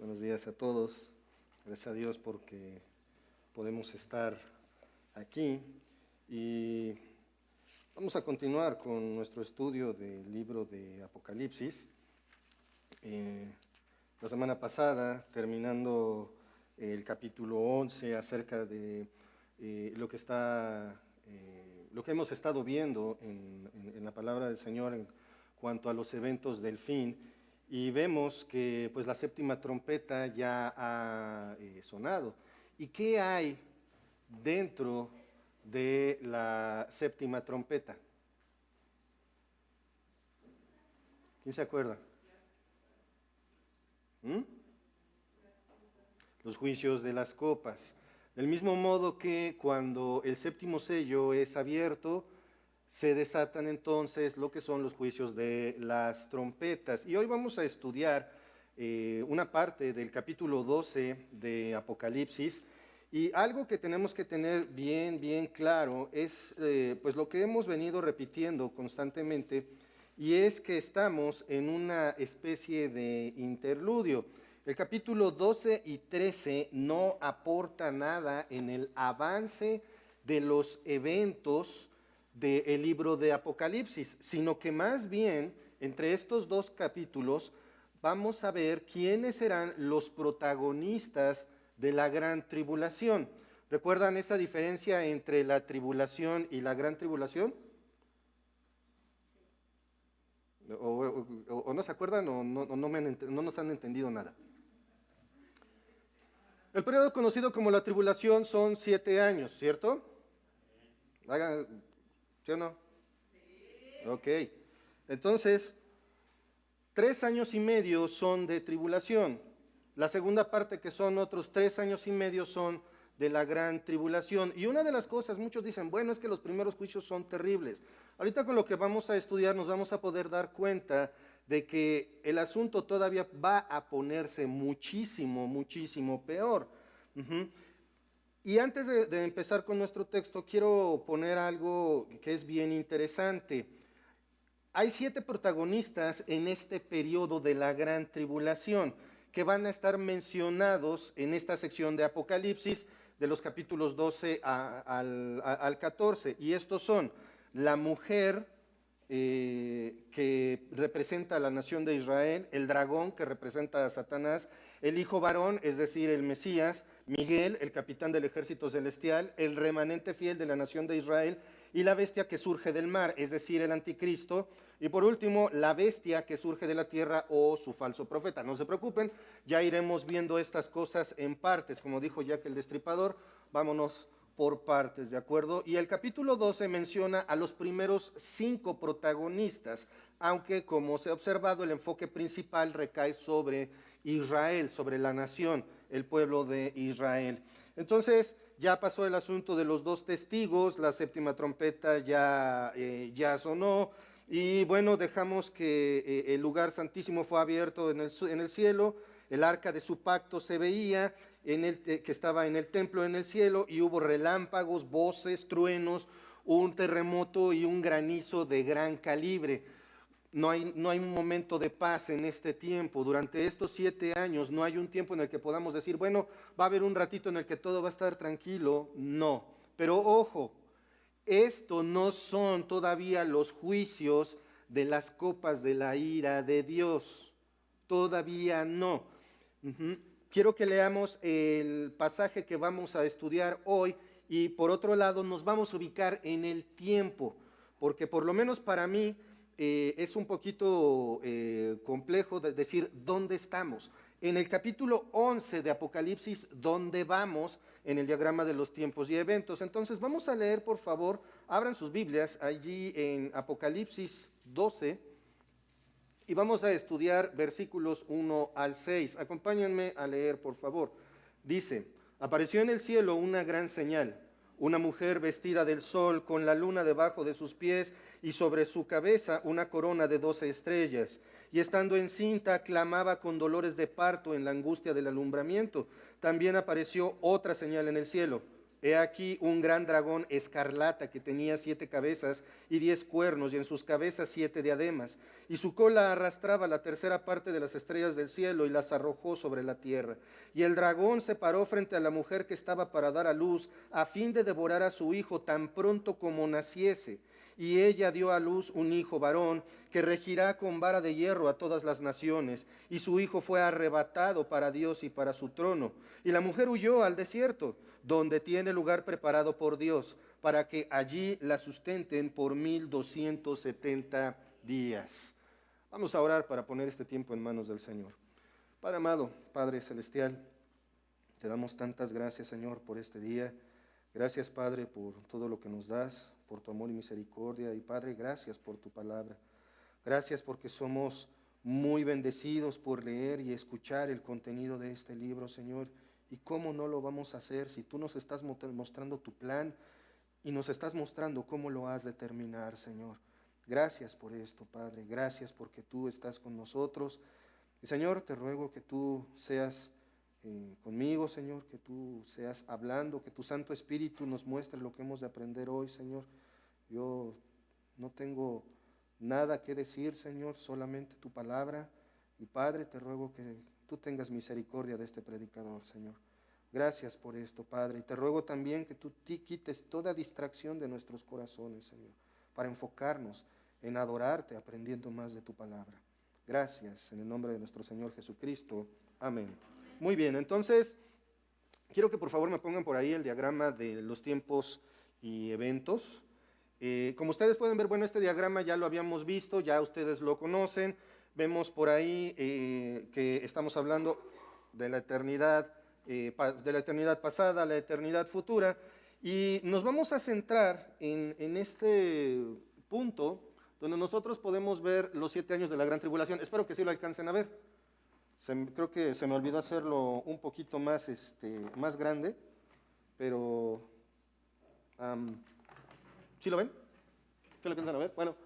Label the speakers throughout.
Speaker 1: Buenos días a todos. Gracias a Dios porque podemos estar aquí y vamos a continuar con nuestro estudio del libro de Apocalipsis. La semana pasada, terminando el capítulo 11 acerca de lo que hemos estado viendo en la palabra del Señor en cuanto a los eventos del fin. Y vemos que pues la séptima trompeta ya ha sonado. ¿Y qué hay dentro de la séptima trompeta? ¿Quién se acuerda? Los juicios de las copas. Del mismo modo que cuando el séptimo sello es abierto, se desatan entonces lo que son los juicios de las trompetas. Y hoy vamos a estudiar una parte del capítulo 12 de Apocalipsis. Y algo que tenemos que tener bien claro es pues lo que hemos venido repitiendo constantemente, y es que estamos en una especie de interludio. El capítulo 12 y 13 no aporta nada en el avance de los eventos del libro de Apocalipsis, sino que más bien entre estos dos capítulos vamos a ver quiénes serán los protagonistas de la gran tribulación. ¿Recuerdan esa diferencia entre la tribulación y la gran tribulación? ¿O no se acuerdan o no nos han entendido nada? El periodo conocido como la tribulación son 7 años, ¿cierto? ¿Sí o no? Sí. Ok. Entonces, 3 años y medio son de tribulación. La segunda parte, que son otros 3 años y medio, son de la gran tribulación. Y una de las cosas, muchos dicen, bueno, es que los primeros juicios son terribles. Ahorita con lo que vamos a estudiar nos vamos a poder dar cuenta de que el asunto todavía va a ponerse muchísimo peor. Y antes de empezar con nuestro texto, quiero poner algo que es bien interesante. Hay 7 protagonistas en este periodo de la gran tribulación que van a estar mencionados en esta sección de Apocalipsis de los capítulos 12 al 14. Y estos son la mujer que representa a la nación de Israel, el dragón que representa a Satanás, el hijo varón, es decir, el Mesías, Miguel, el capitán del ejército celestial, el remanente fiel de la nación de Israel, y la bestia que surge del mar, es decir, el anticristo, y por último, la bestia que surge de la tierra o su falso profeta. No se preocupen, ya iremos viendo estas cosas en partes, como dijo Jack el Destripador, vámonos por partes, ¿de acuerdo? Y el capítulo 12 menciona a los primeros 5 protagonistas, aunque como se ha observado, el enfoque principal recae sobre Israel, sobre la nación, el pueblo de Israel. Entonces, ya pasó el asunto de los 2 testigos, la séptima trompeta ya sonó, y bueno, dejamos que el lugar santísimo fue abierto en el cielo, el arca de su pacto se veía, que estaba en el templo en el cielo, y hubo relámpagos, voces, truenos, un terremoto y un granizo de gran calibre. No hay un momento de paz en este tiempo. Durante estos 7 años no hay un tiempo en el que podamos decir, bueno, va a haber un ratito en el que todo va a estar tranquilo. No. Pero ojo, esto no son todavía los juicios de las copas de la ira de Dios. Todavía no. Quiero que leamos el pasaje que vamos a estudiar hoy y por otro lado nos vamos a ubicar en el tiempo, porque por lo menos para mí es un poquito complejo de decir dónde estamos. En el capítulo 11 de Apocalipsis, ¿dónde vamos en el diagrama de los tiempos y eventos? Entonces vamos a leer, por favor, abran sus Biblias allí en Apocalipsis 12 y vamos a estudiar versículos 1 al 6. Acompáñenme a leer, por favor. Dice, apareció en el cielo una gran señal, una mujer vestida del sol con la luna debajo de sus pies y sobre su cabeza una corona de 12 estrellas. Y estando encinta clamaba con dolores de parto en la angustia del alumbramiento. También apareció otra señal en el cielo, He aquí un gran dragón escarlata que tenía 7 cabezas y 10 cuernos, y en sus cabezas 7 diademas. Y su cola arrastraba la tercera parte de las estrellas del cielo y las arrojó sobre la tierra. Y el dragón se paró frente a la mujer que estaba para dar a luz, a fin de devorar a su hijo tan pronto como naciese. Y ella dio a luz un hijo varón, que regirá con vara de hierro a todas las naciones. Y su hijo fue arrebatado para Dios y para su trono. Y la mujer huyó al desierto, donde tiene lugar preparado por Dios, para que allí la sustenten por 1270 días. Vamos a orar para poner este tiempo en manos del Señor. Padre amado, Padre celestial, te damos tantas gracias, Señor, por este día. Gracias, Padre, por todo lo que nos das, por tu amor y misericordia. Y Padre, gracias por tu palabra. Gracias porque somos muy bendecidos por leer y escuchar el contenido de este libro, Señor. ¿Y cómo no lo vamos a hacer si tú nos estás mostrando tu plan y nos estás mostrando cómo lo has de terminar, Señor? Gracias por esto, Padre. Gracias porque tú estás con nosotros. Y Señor, te ruego que tú seas conmigo, Señor, que tú seas hablando, que tu Santo Espíritu nos muestre lo que hemos de aprender hoy, Señor. Yo no tengo nada que decir, Señor, solamente tu palabra. Y Padre, te ruego que tú tengas misericordia de este predicador, Señor. Gracias por esto, Padre. Y te ruego también que tú quites toda distracción de nuestros corazones, Señor, para enfocarnos en adorarte, aprendiendo más de tu palabra. Gracias, en el nombre de nuestro Señor Jesucristo. Amén. Muy bien, entonces, quiero que por favor me pongan por ahí el diagrama de los tiempos y eventos. Como ustedes pueden ver, bueno, este diagrama ya lo habíamos visto, ya ustedes lo conocen. Vemos por ahí que estamos hablando de la eternidad pasada, la eternidad futura, y nos vamos a centrar en este punto donde nosotros podemos ver los 7 años de la gran tribulación. Espero que sí lo alcancen a ver. Creo que se me olvidó hacerlo un poquito más, más grande, pero ¿sí lo ven? ¿Qué lo alcanzan a ver? Bueno,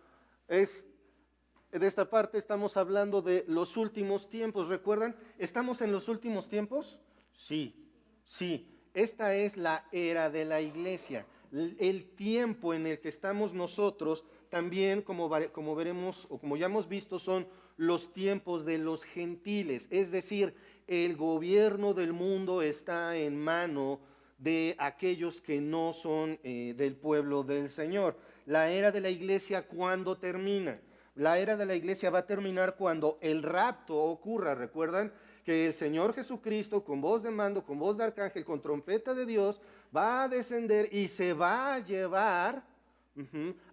Speaker 1: de esta parte estamos hablando de los últimos tiempos. ¿Recuerdan? ¿Estamos en los últimos tiempos? Sí, sí. Esta es la era de la iglesia. El tiempo en el que estamos nosotros también, como veremos o como ya hemos visto, son los tiempos de los gentiles. Es decir, el gobierno del mundo está en mano de aquellos que no son del pueblo del Señor. La era de la iglesia, ¿cuándo termina? La era de la iglesia va a terminar cuando el rapto ocurra. ¿Recuerdan? Que el Señor Jesucristo, con voz de mando, con voz de arcángel, con trompeta de Dios, va a descender y se va a llevar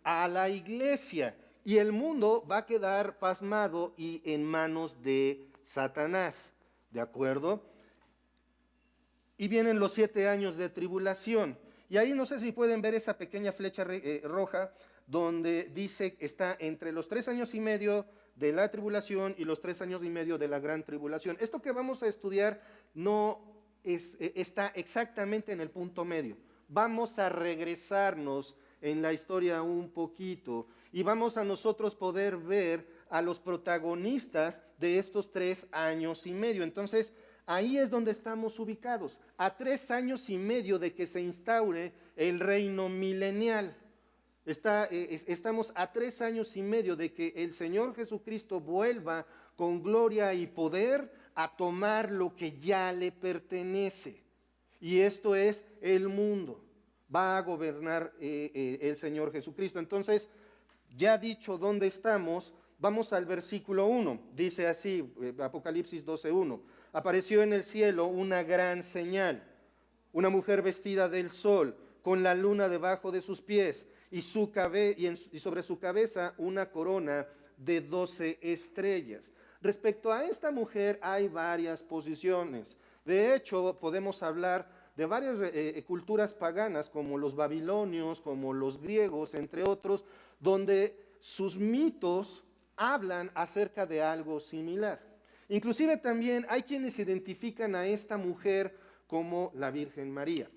Speaker 1: a la iglesia. Y el mundo va a quedar pasmado y en manos de Satanás. ¿De acuerdo? Y vienen los 7 años de tribulación. Y ahí no sé si pueden ver esa pequeña flecha roja donde dice que está entre los 3 años y medio de la tribulación y los 3 años y medio de la gran tribulación. Esto que vamos a estudiar no está exactamente en el punto medio. Vamos a regresarnos en la historia un poquito y vamos a nosotros poder ver a los protagonistas de estos 3 años y medio. Entonces, ahí es donde estamos ubicados, a 3 años y medio de que se instaure el reino milenial. Estamos a 3 años y medio de que el Señor Jesucristo vuelva con gloria y poder a tomar lo que ya le pertenece. Y esto es el mundo. Va a gobernar el Señor Jesucristo. Entonces, ya dicho dónde estamos, vamos al versículo 1. Dice así, Apocalipsis 12:1. Apareció en el cielo una gran señal, una mujer vestida del sol, con la luna debajo de sus pies, y sobre su cabeza una corona de 12 estrellas. Respecto a esta mujer hay varias posiciones. De hecho, podemos hablar de varias culturas paganas, como los babilonios, como los griegos, entre otros, donde sus mitos hablan acerca de algo similar. Inclusive también hay quienes identifican a esta mujer como la Virgen María.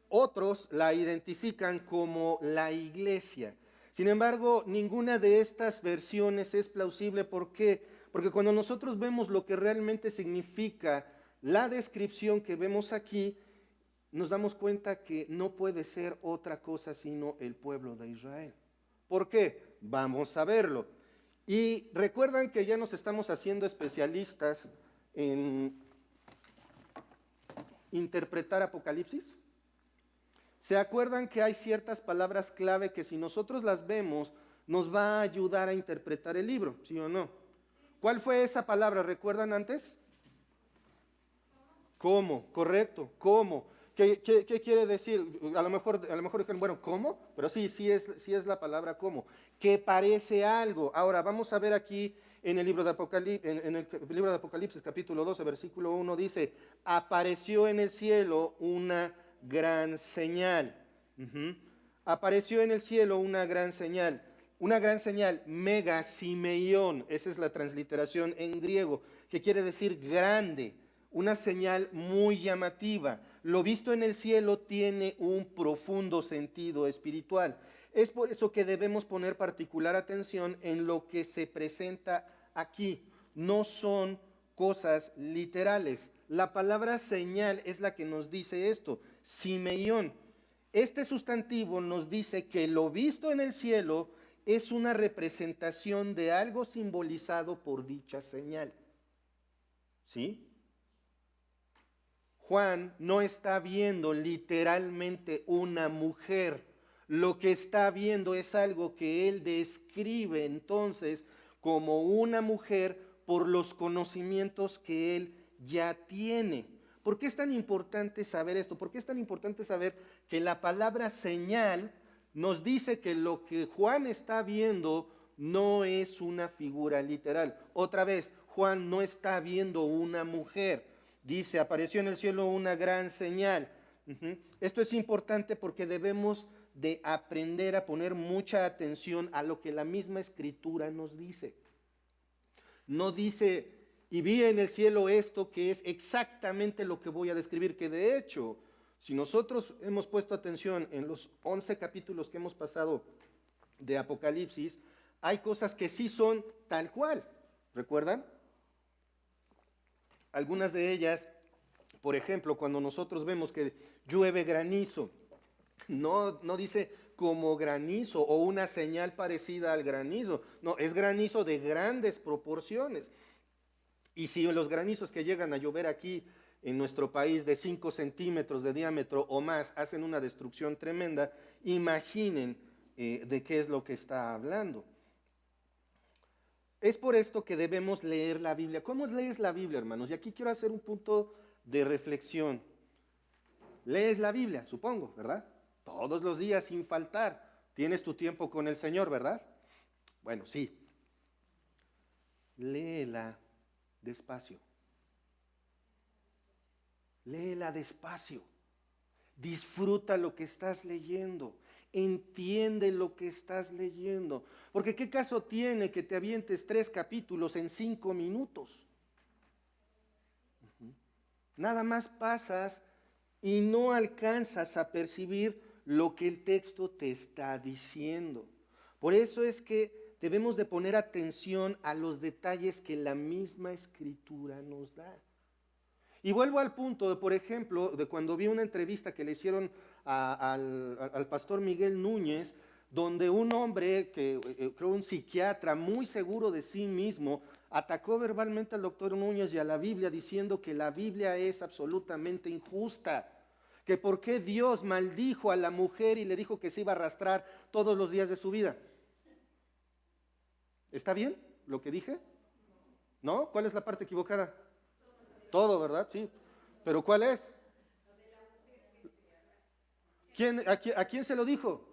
Speaker 1: Otros la identifican como la iglesia. Sin embargo, ninguna de estas versiones es plausible. ¿Por qué? Porque cuando nosotros vemos lo que realmente significa la descripción que vemos aquí, nos damos cuenta que no puede ser otra cosa sino el pueblo de Israel. ¿Por qué? Vamos a verlo. Y recuerdan que ya nos estamos haciendo especialistas en interpretar Apocalipsis. ¿Se acuerdan que hay ciertas palabras clave que si nosotros las vemos nos va a ayudar a interpretar el libro? ¿Sí o no? ¿Cuál fue esa palabra? ¿Recuerdan antes? ¿Cómo? Correcto, ¿cómo? ¿Qué quiere decir? A lo mejor dijeron, bueno, ¿cómo? Pero sí es la palabra ¿cómo? Que parece algo. Ahora, vamos a ver aquí en el libro de Apocalipsis, capítulo 12, versículo 1, dice, apareció en el cielo una gran señal. Apareció en el cielo una gran señal. Una gran señal, mega simeión, esa es la transliteración en griego, que quiere decir grande. Una señal muy llamativa. Lo visto en el cielo tiene un profundo sentido espiritual. Es por eso que debemos poner particular atención en lo que se presenta aquí. No son cosas literales. La palabra señal es la que nos dice esto, simeión. Este sustantivo nos dice que lo visto en el cielo es una representación de algo simbolizado por dicha señal. ¿Sí? Juan no está viendo literalmente una mujer. Lo que está viendo es algo que él describe entonces como una mujer por los conocimientos que él ya tiene. ¿Por qué es tan importante saber esto? ¿Por qué es tan importante saber que la palabra señal nos dice que lo que Juan está viendo no es una figura literal? Otra vez, Juan no está viendo una mujer. Dice, apareció en el cielo una gran señal. Esto es importante porque debemos de aprender a poner mucha atención a lo que la misma Escritura nos dice. No dice, y vi en el cielo esto que es exactamente lo que voy a describir, que de hecho, si nosotros hemos puesto atención en los 11 capítulos que hemos pasado de Apocalipsis, hay cosas que sí son tal cual. ¿Recuerdan? Algunas de ellas, por ejemplo, cuando nosotros vemos que llueve granizo, no dice como granizo o una señal parecida al granizo, no, es granizo de grandes proporciones. Y si los granizos que llegan a llover aquí en nuestro país de 5 centímetros de diámetro o más hacen una destrucción tremenda, imaginen de qué es lo que está hablando. Es por esto que debemos leer la Biblia. ¿Cómo lees la Biblia, hermanos? Y aquí quiero hacer un punto de reflexión. Lees la Biblia, supongo, ¿verdad? Todos los días sin faltar. Tienes tu tiempo con el Señor, ¿verdad? Bueno, sí. Léela despacio. Léela despacio. Disfruta lo que estás leyendo. Entiende lo que estás leyendo. Porque ¿qué caso tiene que te avientes 3 capítulos en 5 minutos? Nada más pasas y no alcanzas a percibir lo que el texto te está diciendo. Por eso es que debemos de poner atención a los detalles que la misma Escritura nos da. Y vuelvo al punto, por ejemplo, de cuando vi una entrevista que le hicieron al pastor Miguel Núñez, donde un hombre, creo un psiquiatra muy seguro de sí mismo, atacó verbalmente al doctor Núñez y a la Biblia diciendo que la Biblia es absolutamente injusta, que por qué Dios maldijo a la mujer y le dijo que se iba a arrastrar todos los días de su vida. ¿Está bien lo que dije? ¿No? ¿Cuál es la parte equivocada? Todo, ¿verdad? Sí. ¿Pero cuál es? ¿A quién se lo dijo?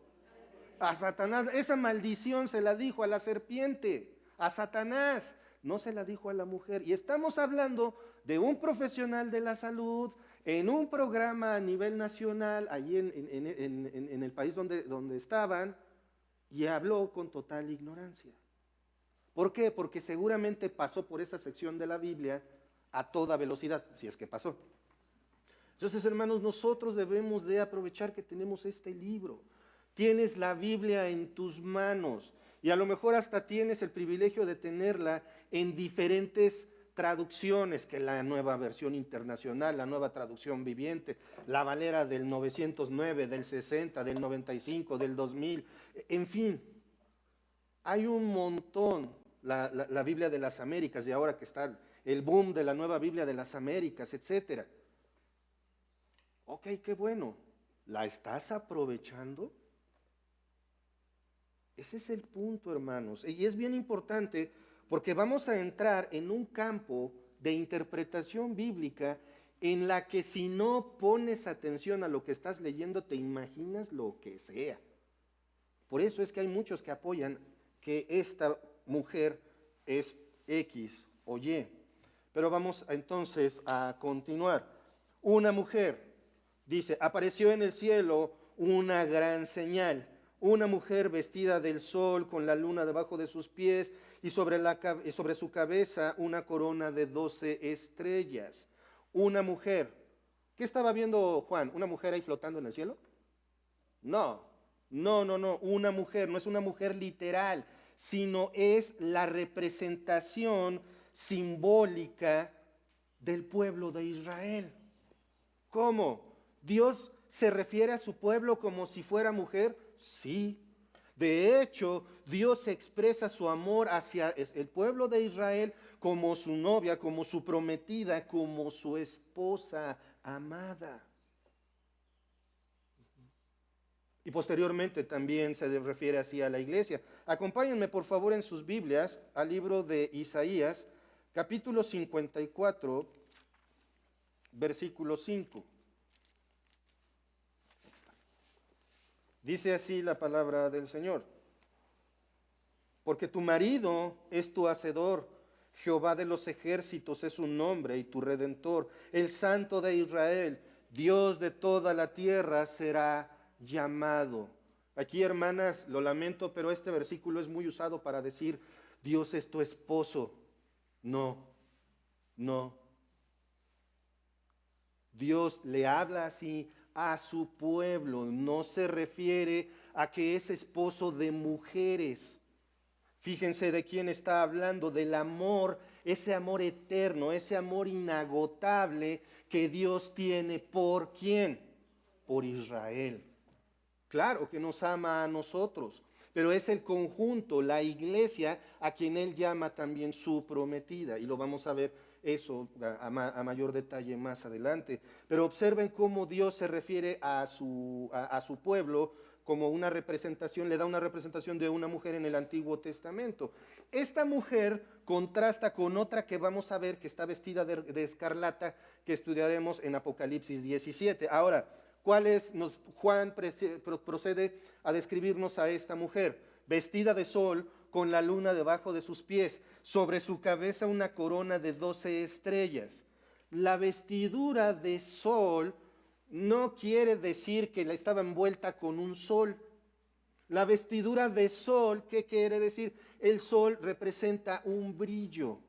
Speaker 1: A Satanás. Esa maldición se la dijo a la serpiente, a Satanás. No se la dijo a la mujer. Y estamos hablando de un profesional de la salud en un programa a nivel nacional, allí en el país donde estaban, y habló con total ignorancia. ¿Por qué? Porque seguramente pasó por esa sección de la Biblia a toda velocidad, si es que pasó. Entonces, hermanos, nosotros debemos de aprovechar que tenemos este libro. Tienes la Biblia en tus manos y a lo mejor hasta tienes el privilegio de tenerla en diferentes traducciones, que la nueva versión internacional, la nueva traducción viviente, la Valera del 909, del 60, del 95, del 2000, en fin, hay un montón, la Biblia de las Américas, y ahora que está el boom de la nueva Biblia de las Américas, etcétera. Ok, qué bueno. ¿La estás aprovechando? Ese es el punto, hermanos. Y es bien importante porque vamos a entrar en un campo de interpretación bíblica en la que si no pones atención a lo que estás leyendo, te imaginas lo que sea. Por eso es que hay muchos que apoyan que esta mujer es X o Y. Pero vamos entonces a continuar. Una mujer, dice, apareció en el cielo una gran señal, una mujer vestida del sol con la luna debajo de sus pies y sobre su cabeza una corona de 12 estrellas. Una mujer. ¿Qué estaba viendo Juan? ¿Una mujer ahí flotando en el cielo? No. No, una mujer, no es una mujer literal, sino es la representación simbólica del pueblo de Israel. ¿Cómo? ¿Dios se refiere a su pueblo como si fuera mujer? Sí. De hecho, Dios expresa su amor hacia el pueblo de Israel como su novia, como su prometida, como su esposa amada. Y posteriormente también se refiere así a la iglesia. Acompáñenme por favor en sus Biblias al libro de Isaías, capítulo 54, versículo 5. Dice así la palabra del Señor. Porque tu marido es tu hacedor, Jehová de los ejércitos es su nombre y tu redentor, el Santo de Israel, Dios de toda la tierra será llamado. Aquí, hermanas, lo lamento, pero este versículo es muy usado para decir, Dios es tu esposo. No. Dios le habla así a su pueblo, no se refiere a que es esposo de mujeres. Fíjense de quién está hablando, del amor, ese amor eterno, ese amor inagotable que Dios tiene por ¿quién? Por Israel. Claro que nos ama a nosotros, pero es el conjunto, la iglesia, a quien Él llama también su prometida. Y lo vamos a ver eso a mayor detalle más adelante. Pero observen cómo Dios se refiere a su pueblo como una representación, le da una representación de una mujer en el Antiguo Testamento. Esta mujer contrasta con otra que vamos a ver que está vestida de escarlata, que estudiaremos en Apocalipsis 17. Ahora, Juan procede a describirnos a esta mujer, vestida de sol, con la luna debajo de sus pies, sobre su cabeza una corona de 12 estrellas. La vestidura de sol no quiere decir que la estaba envuelta con un sol. La vestidura de sol, ¿qué quiere decir? El sol representa un brillo.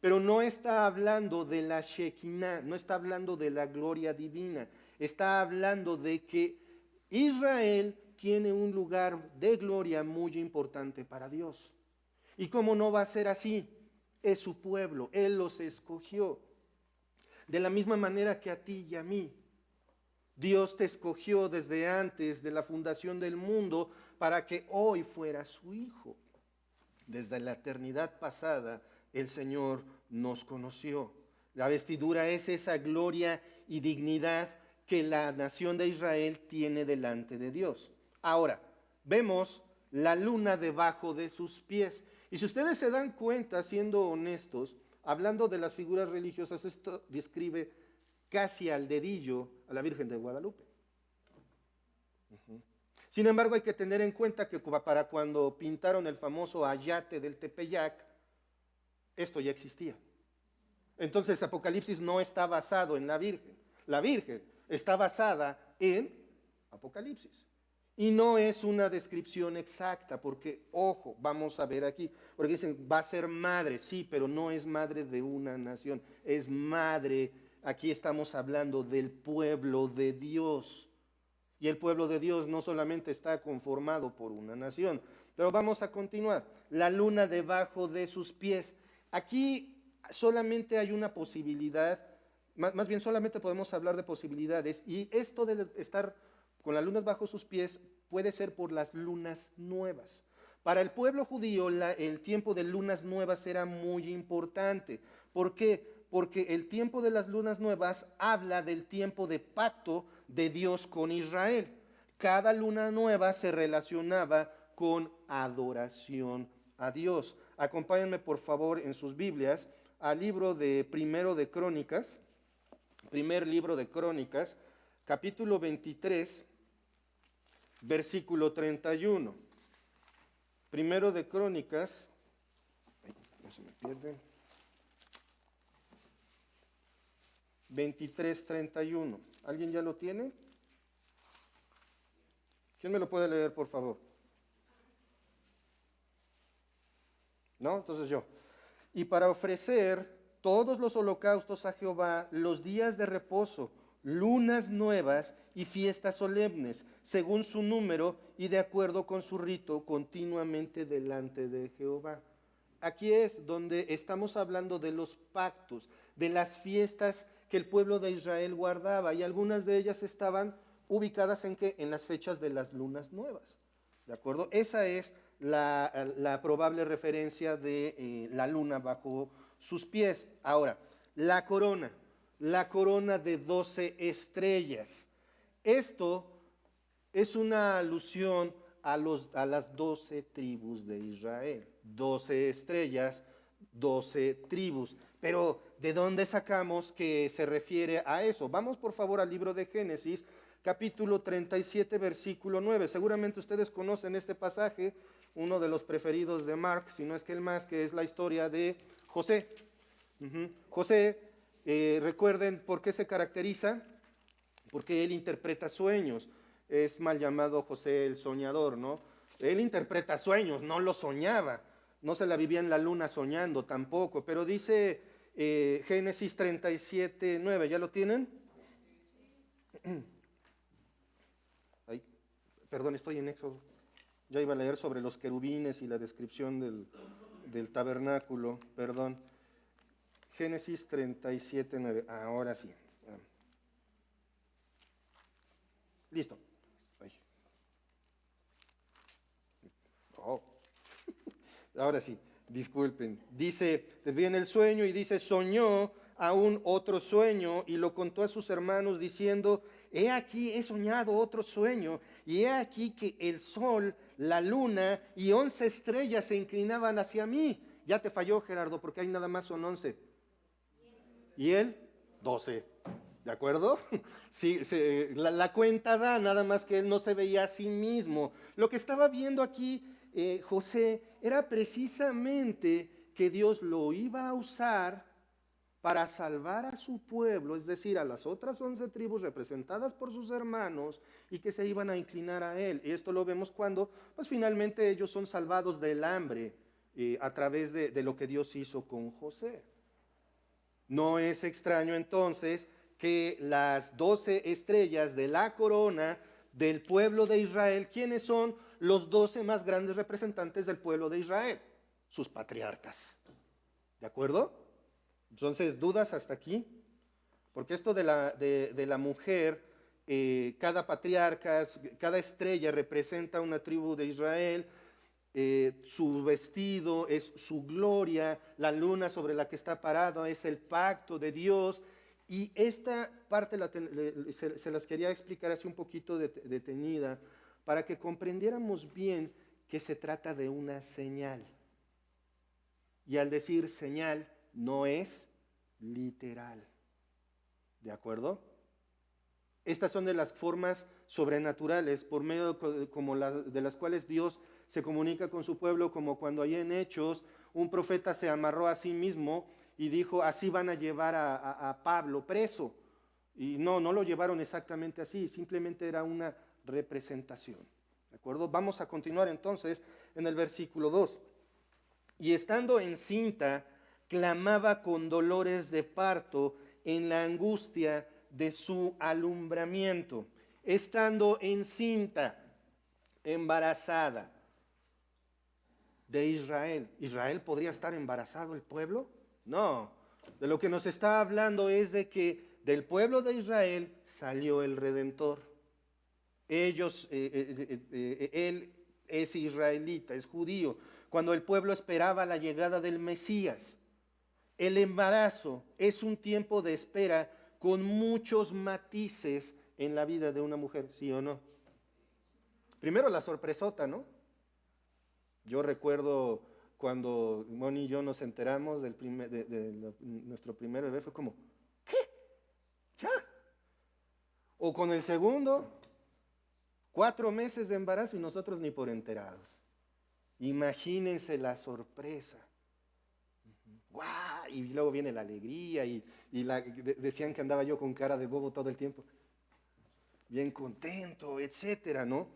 Speaker 1: Pero no está hablando de la Shekinah, no está hablando de la gloria divina. Está hablando de que Israel tiene un lugar de gloria muy importante para Dios. ¿Y cómo no va a ser así? Es su pueblo, Él los escogió. De la misma manera que a ti y a mí. Dios te escogió desde antes de la fundación del mundo para que hoy fuera su hijo. Desde la eternidad pasada el Señor nos conoció. La vestidura es esa gloria y dignidad que la nación de Israel tiene delante de Dios. Ahora, vemos la luna debajo de sus pies. Y si ustedes se dan cuenta, siendo honestos, hablando de las figuras religiosas, esto describe casi al dedillo a la Virgen de Guadalupe. Sin embargo, hay que tener en cuenta que para cuando pintaron el famoso ayate del Tepeyac, esto ya existía. Entonces, Apocalipsis no está basado en la Virgen. La Virgen está basada en Apocalipsis. Y no es una descripción exacta, porque, ojo, vamos a ver aquí, porque dicen, va a ser madre, sí, pero no es madre de una nación, es madre, aquí estamos hablando del pueblo de Dios. Y el pueblo de Dios no solamente está conformado por una nación, pero vamos a continuar. La luna debajo de sus pies. Aquí solamente hay una posibilidad, más bien solamente podemos hablar de posibilidades, y esto de estar con las lunas bajo sus pies puede ser por las lunas nuevas. Para el pueblo judío el tiempo de lunas nuevas era muy importante. ¿Por qué? Porque el tiempo de las lunas nuevas habla del tiempo de pacto de Dios con Israel. Cada luna nueva se relacionaba con adoración a Dios. Acompáñenme por favor en sus Biblias al libro de Primero de Crónicas, primer libro de Crónicas, capítulo 23, versículo 31. Primero de Crónicas, no se me pierde, 23:31. ¿Alguien ya lo tiene? ¿Quién me lo puede leer, por favor? ¿No? Entonces yo. Y para ofrecer todos los holocaustos a Jehová, los días de reposo, lunas nuevas y fiestas solemnes, según su número y de acuerdo con su rito, continuamente delante de Jehová. Aquí es donde estamos hablando de los pactos, de las fiestas que el pueblo de Israel guardaba, y algunas de ellas estaban ubicadas en ¿qué? En las fechas de las lunas nuevas. ¿De acuerdo? Esa es la probable referencia de la luna bajo sus pies. Ahora, la corona de 12 estrellas. Esto es una alusión a las 12 tribus de Israel. 12 estrellas, 12 tribus. Pero, ¿de dónde sacamos que se refiere a eso? Vamos por favor al libro de Génesis, capítulo 37, versículo 9. Seguramente ustedes conocen este pasaje, uno de los preferidos de Mark, si no es que el más, que es la historia de José. José, recuerden por qué se caracteriza, porque él interpreta sueños. Es mal llamado José el soñador, ¿no? Él interpreta sueños, no lo soñaba, no se la vivía en la luna soñando tampoco, pero dice Génesis 37, 9, ¿ya lo tienen? Ay, perdón, estoy en Éxodo. Ya iba a leer sobre los querubines y la descripción del tabernáculo, perdón. Génesis 37, 9, ahora sí. Listo. Ay. Oh. Ahora sí, disculpen. Dice, viene el sueño y dice, soñó aún otro sueño y lo contó a sus hermanos diciendo, he aquí, he soñado otro sueño y he aquí que el sol, la luna y 11 estrellas se inclinaban hacia mí. Ya te falló, Gerardo, porque ahí nada más son 11. ¿Y él? 12. ¿De acuerdo? Sí, la cuenta da, nada más que él no se veía a sí mismo. Lo que estaba viendo aquí José era precisamente que Dios lo iba a usar para salvar a su pueblo, es decir, a las otras 11 tribus representadas por sus hermanos, y que se iban a inclinar a él. Y esto lo vemos cuando, pues finalmente ellos son salvados del hambre a través de lo que Dios hizo con José. No es extraño entonces que las 12 estrellas de la corona del pueblo de Israel, ¿quiénes son los 12 más grandes representantes del pueblo de Israel? Sus patriarcas. ¿De acuerdo? Entonces, ¿dudas hasta aquí? Porque esto de la mujer, cada patriarca, cada estrella representa una tribu de Israel, su vestido es su gloria, la luna sobre la que está parado es el pacto de Dios. Y esta parte se las quería explicar así un poquito detenida para que comprendiéramos bien que se trata de una señal. Y al decir señal, no es literal. ¿De acuerdo? Estas son de las formas sobrenaturales por medio de las cuales Dios se comunica con su pueblo, como cuando allí en Hechos un profeta se amarró a sí mismo y dijo, así van a llevar a Pablo preso. Y no lo llevaron exactamente así, simplemente era una representación. ¿De acuerdo? Vamos a continuar entonces en el versículo 2. Y estando encinta, clamaba con dolores de parto en la angustia de su alumbramiento. Estando encinta, embarazada de Israel. ¿Israel podría estar embarazado el pueblo? No, De lo que nos está hablando es de que del pueblo de Israel salió el Redentor. Él es israelita, es judío. Cuando el pueblo esperaba la llegada del Mesías, el embarazo es un tiempo de espera con muchos matices en la vida de una mujer, ¿sí o no? Primero la sorpresota, ¿no? Yo recuerdo cuando Moni y yo nos enteramos nuestro primer bebé, fue como, ¿qué? ¿Ya? O con el segundo, 4 meses de embarazo y nosotros ni por enterados. Imagínense la sorpresa. ¡Guau! Y luego viene la alegría decían que andaba yo con cara de bobo todo el tiempo. Bien contento, etcétera, ¿no?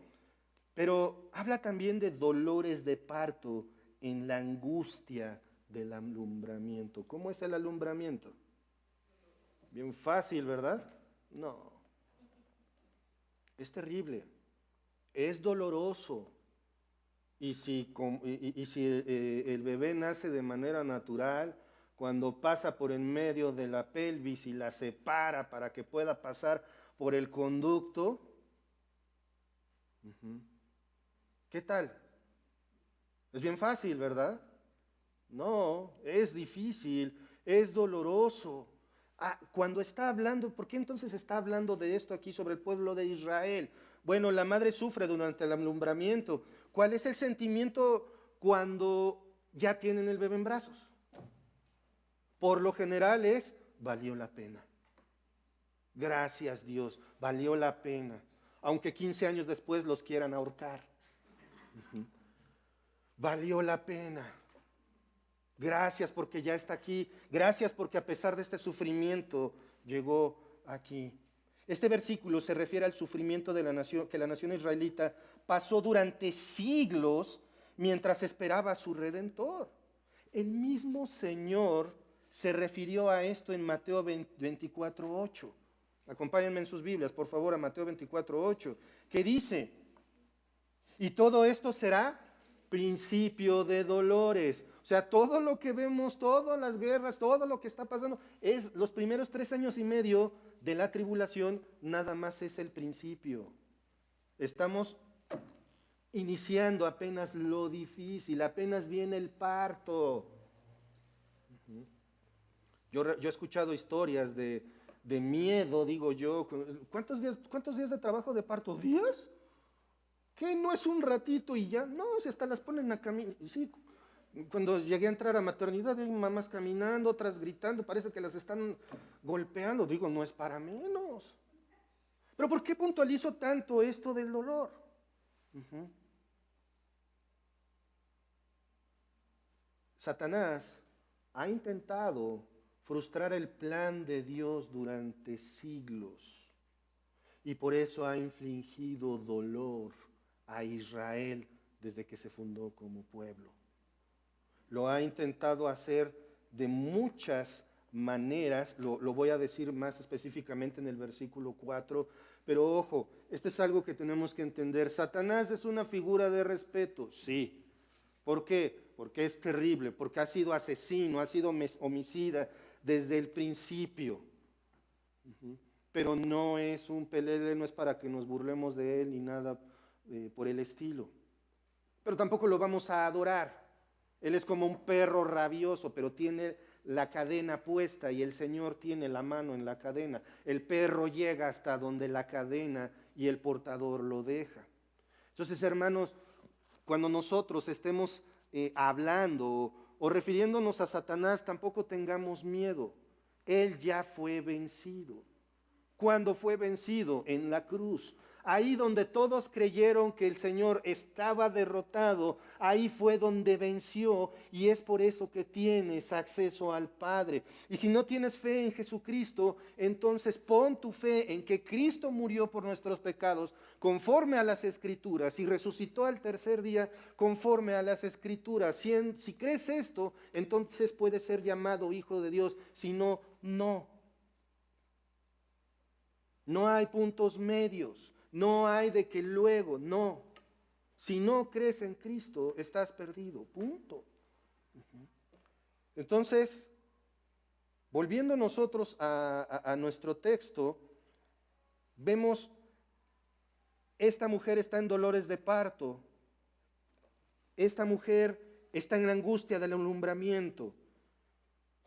Speaker 1: Pero habla también de dolores de parto en la angustia del alumbramiento. ¿Cómo es el alumbramiento? Bien fácil, ¿verdad? No. Es terrible. Es doloroso. Y si el bebé nace de manera natural, cuando pasa por en medio de la pelvis y la separa para que pueda pasar por el conducto, ¿qué tal? Es bien fácil, ¿verdad? No, es difícil, es doloroso. Cuando está hablando, ¿por qué entonces está hablando de esto aquí sobre el pueblo de Israel? Bueno, la madre sufre durante el alumbramiento. ¿Cuál es el sentimiento cuando ya tienen el bebé en brazos? Por lo general es, valió la pena. Gracias Dios, valió la pena. Aunque 15 años después los quieran ahorcar. Valió la pena. Gracias porque ya está aquí. Gracias porque a pesar de este sufrimiento llegó aquí. Este versículo se refiere al sufrimiento de la nación, que la nación israelita pasó durante siglos mientras esperaba a su Redentor. El mismo Señor se refirió a esto en Mateo 24:8. Acompáñenme en sus Biblias, por favor, a Mateo 24:8, que dice, y todo esto será principio de dolores. O sea, todo lo que vemos, todas las guerras, todo lo que está pasando, es los primeros 3 años y medio de la tribulación, nada más es el principio. Estamos iniciando apenas lo difícil, apenas viene el parto. Yo he escuchado historias de miedo, digo yo. ¿Cuántos días de trabajo de parto? ¿10? ¿Qué? ¿No es un ratito y ya? No, si hasta las ponen a caminar. Sí, cuando llegué a entrar a maternidad, hay mamás caminando, otras gritando, parece que las están golpeando. Digo, no es para menos. Pero ¿por qué puntualizo tanto esto del dolor? Satanás ha intentado frustrar el plan de Dios durante siglos y por eso ha infligido dolor a Israel desde que se fundó como pueblo. Lo ha intentado hacer de muchas maneras, lo voy a decir más específicamente en el versículo 4, pero ojo, esto es algo que tenemos que entender. Satanás es una figura de respeto, sí. ¿Por qué? Porque es terrible, porque ha sido asesino, ha sido homicida desde el principio. Pero no es un pelele, no es para que nos burlemos de él ni nada por el estilo. Pero tampoco lo vamos a adorar. Él es como un perro rabioso, pero tiene la cadena puesta y el Señor tiene la mano en la cadena. El perro llega hasta donde la cadena y el portador lo deja. Entonces, hermanos, cuando nosotros estemos hablando o refiriéndonos a Satanás, tampoco tengamos miedo. Él ya fue vencido. ¿Cuándo fue vencido? En la cruz. Ahí donde todos creyeron que el Señor estaba derrotado, ahí fue donde venció y es por eso que tienes acceso al Padre. Y si no tienes fe en Jesucristo, entonces pon tu fe en que Cristo murió por nuestros pecados conforme a las Escrituras y resucitó al tercer día conforme a las Escrituras. Si crees esto, entonces puedes ser llamado hijo de Dios, si no, no. No hay puntos medios. No hay de que luego, no. Si no crees en Cristo, estás perdido, punto. Entonces, Volviendo nosotros a nuestro texto, vemos, esta mujer está en dolores de parto, esta mujer está en la angustia del alumbramiento,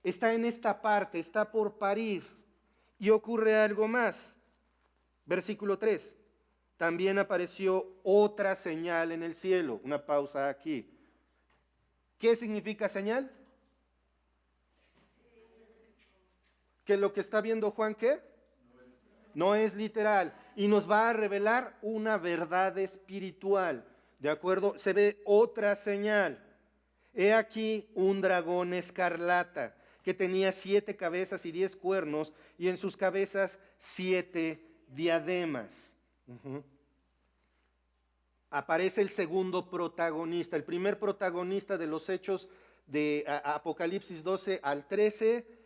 Speaker 1: está en esta parte, está por parir, y ocurre algo más. Versículo 3, también apareció otra señal en el cielo, una pausa aquí. ¿Qué significa señal? Que lo que está viendo Juan, ¿qué? No es literal. Y nos va a revelar una verdad espiritual. ¿De acuerdo? Se ve otra señal. He aquí un dragón escarlata que tenía 7 cabezas y 10 cuernos, y en sus cabezas 7 diademas. Aparece el segundo protagonista. El primer protagonista de los hechos de Apocalipsis 12 al 13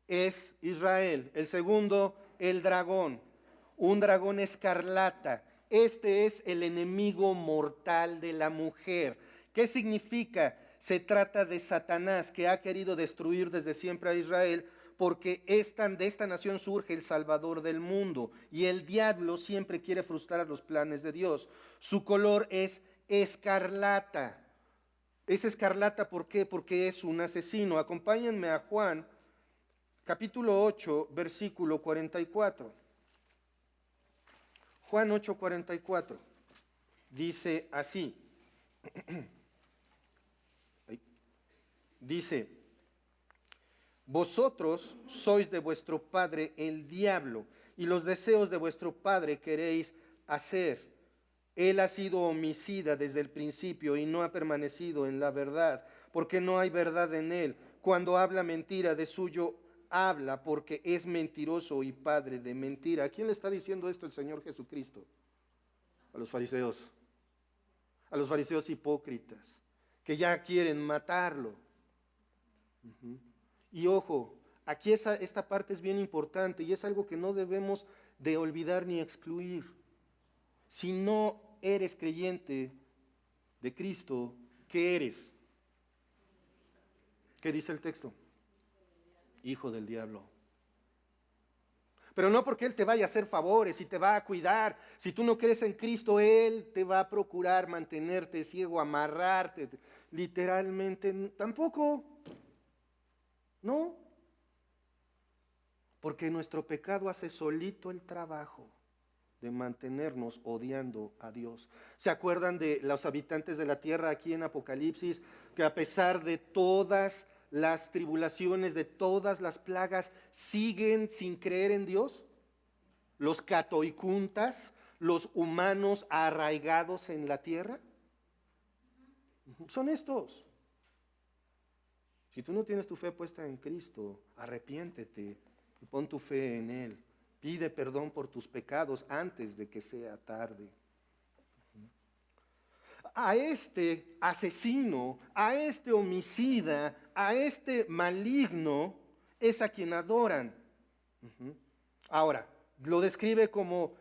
Speaker 1: es Israel. El segundo, el dragón, un dragón escarlata. Este es el enemigo mortal de la mujer. ¿Qué significa? Se trata de Satanás, que ha querido destruir desde siempre a Israel, porque de esta nación surge el Salvador del mundo, y el diablo siempre quiere frustrar los planes de Dios. Su color es escarlata. Es escarlata, ¿por qué? Porque es un asesino. Acompáñenme a Juan capítulo 8, versículo 44. Juan 8, 44. Dice así. Dice, vosotros sois de vuestro padre el diablo, y los deseos de vuestro padre queréis hacer. Él ha sido homicida desde el principio y no ha permanecido en la verdad, porque no hay verdad en él. Cuando habla mentira, de suyo habla, porque es mentiroso y padre de mentira. ¿A quién le está diciendo esto el Señor Jesucristo? A los fariseos hipócritas, que ya quieren matarlo. Y ojo, aquí esta parte es bien importante, y es algo que no debemos de olvidar ni excluir. Si no eres creyente de Cristo, ¿qué eres? ¿Qué dice el texto? Hijo del diablo. Pero no porque Él te vaya a hacer favores y te va a cuidar. Si tú no crees en Cristo, Él te va a procurar mantenerte ciego, amarrarte, literalmente. Tampoco. No. Porque nuestro pecado hace solito el trabajo de mantenernos odiando a Dios. ¿Se acuerdan de los habitantes de la tierra aquí en Apocalipsis? Que a pesar de todas las tribulaciones, de todas las plagas, siguen sin creer en Dios. Los catoicuntas, los humanos arraigados en la tierra, son estos. Si tú no tienes tu fe puesta en Cristo, arrepiéntete y pon tu fe en Él. Pide perdón por tus pecados antes de que sea tarde. A este asesino, a este homicida, a este maligno, es a quien adoran. Ahora, lo describe como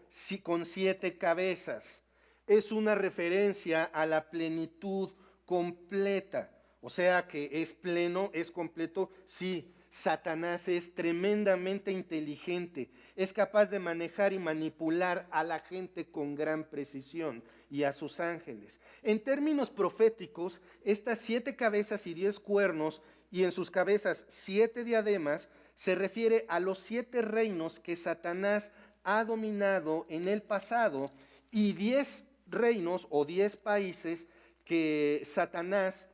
Speaker 1: con 7 cabezas. Es una referencia a la plenitud completa. O sea que es pleno, es completo. Sí, Satanás es tremendamente inteligente. Es capaz de manejar y manipular a la gente con gran precisión y a sus ángeles. En términos proféticos, estas 7 cabezas y 10 cuernos, y en sus cabezas 7 diademas, se refiere a los 7 reinos que Satanás ha dominado en el pasado, y 10 reinos o 10 países que Satanás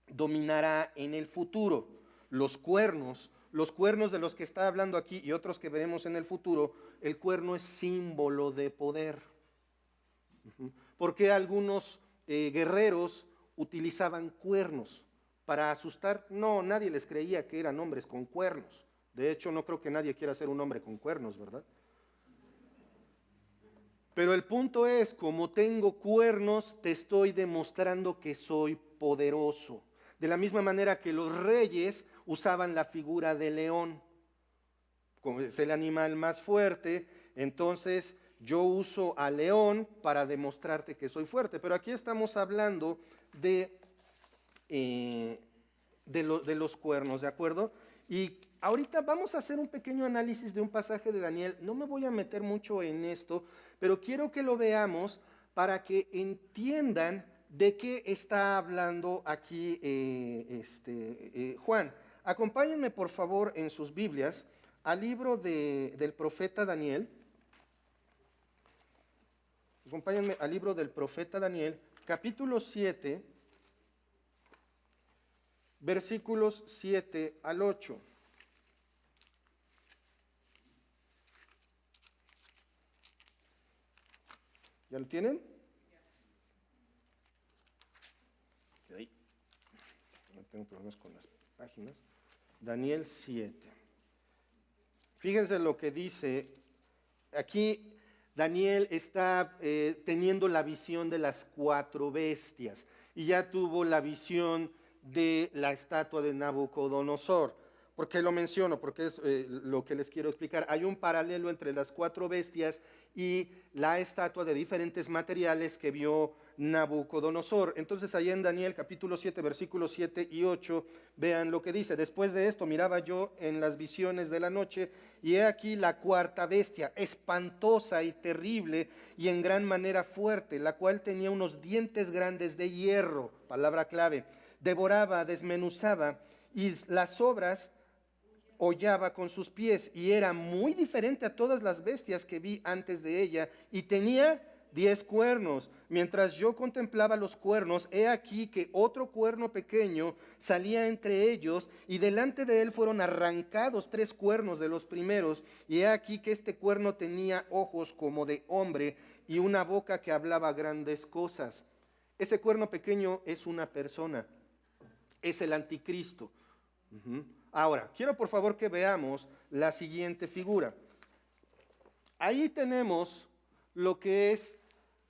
Speaker 1: dominará en el futuro. Los cuernos de los que está hablando aquí y otros que veremos en el futuro, el cuerno es símbolo de poder. ¿Por qué algunos guerreros utilizaban cuernos? ¿Para asustar? No, nadie les creía que eran hombres con cuernos. De hecho, no creo que nadie quiera ser un hombre con cuernos, ¿verdad? Pero el punto es, como tengo cuernos, te estoy demostrando que soy poderoso. De la misma manera que los reyes usaban la figura de león, como es el animal más fuerte, entonces yo uso al león para demostrarte que soy fuerte. Pero aquí estamos hablando de los cuernos, ¿de acuerdo? Y ahorita vamos a hacer un pequeño análisis de un pasaje de Daniel. No me voy a meter mucho en esto, pero quiero que lo veamos para que entiendan de qué está hablando aquí Juan. Acompáñenme por favor en sus Biblias al libro del profeta Daniel. Acompáñenme al libro del profeta Daniel, capítulo 7, versículos 7 al 8. ¿Ya lo tienen? Ahí. No tengo problemas con las páginas. Daniel 7. Fíjense lo que dice. Aquí Daniel está teniendo la visión de las 4 bestias y ya tuvo la visión de la estatua de Nabucodonosor. ¿Por qué lo menciono? Porque es lo que les quiero explicar. Hay un paralelo entre las 4 bestias y la estatua de diferentes materiales que vio Nabucodonosor. Entonces, allá en Daniel capítulo 7, versículos 7 y 8, vean lo que dice. Después de esto miraba yo en las visiones de la noche, y he aquí la 4ª bestia, espantosa y terrible, y en gran manera fuerte, la cual tenía unos dientes grandes de hierro, palabra clave, devoraba, desmenuzaba, y las obras hollaba con sus pies, y era muy diferente a todas las bestias que vi antes de ella, y tenía 10 cuernos. Mientras yo contemplaba los cuernos, he aquí que otro cuerno pequeño salía entre ellos, y delante de él fueron arrancados 3 cuernos de los primeros, y he aquí que este cuerno tenía ojos como de hombre, y una boca que hablaba grandes cosas. Ese cuerno pequeño es una persona, es el anticristo. Ahora, quiero por favor que veamos la siguiente figura. Ahí tenemos lo que es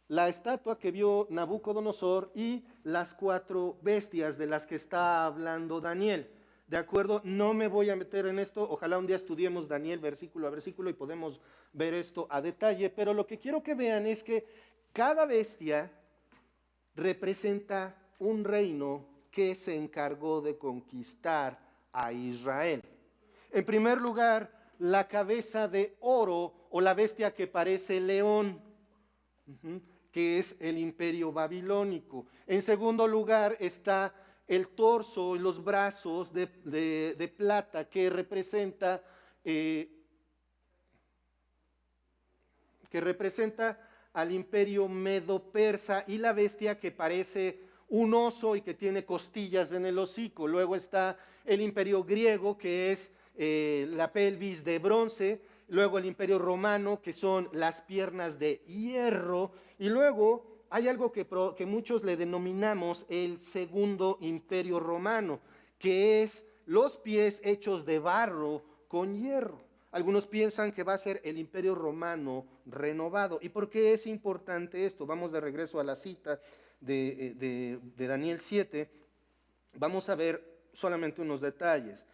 Speaker 1: la estatua que vio Nabucodonosor y las 4 bestias de las que está hablando Daniel. ¿De acuerdo? No me voy a meter en esto. Ojalá un día estudiemos Daniel versículo a versículo y podemos ver esto a detalle. Pero lo que quiero que vean es que cada bestia representa un reino que se encargó de conquistar a Israel. En primer lugar, la cabeza de oro o la bestia que parece león, que es el imperio babilónico. En segundo lugar está el torso y los brazos de plata que representa al imperio medo-persa, y la bestia que parece un oso y que tiene costillas en el hocico. Luego está el imperio griego, que es la pelvis de bronce. Luego el imperio romano, que son las piernas de hierro. Y luego hay algo que muchos le denominamos el segundo imperio romano, que es los pies hechos de barro con hierro. Algunos piensan que va a ser el imperio romano renovado. ¿Y por qué es importante esto? Vamos de regreso a la cita de Daniel 7. Vamos a ver solamente unos detalles.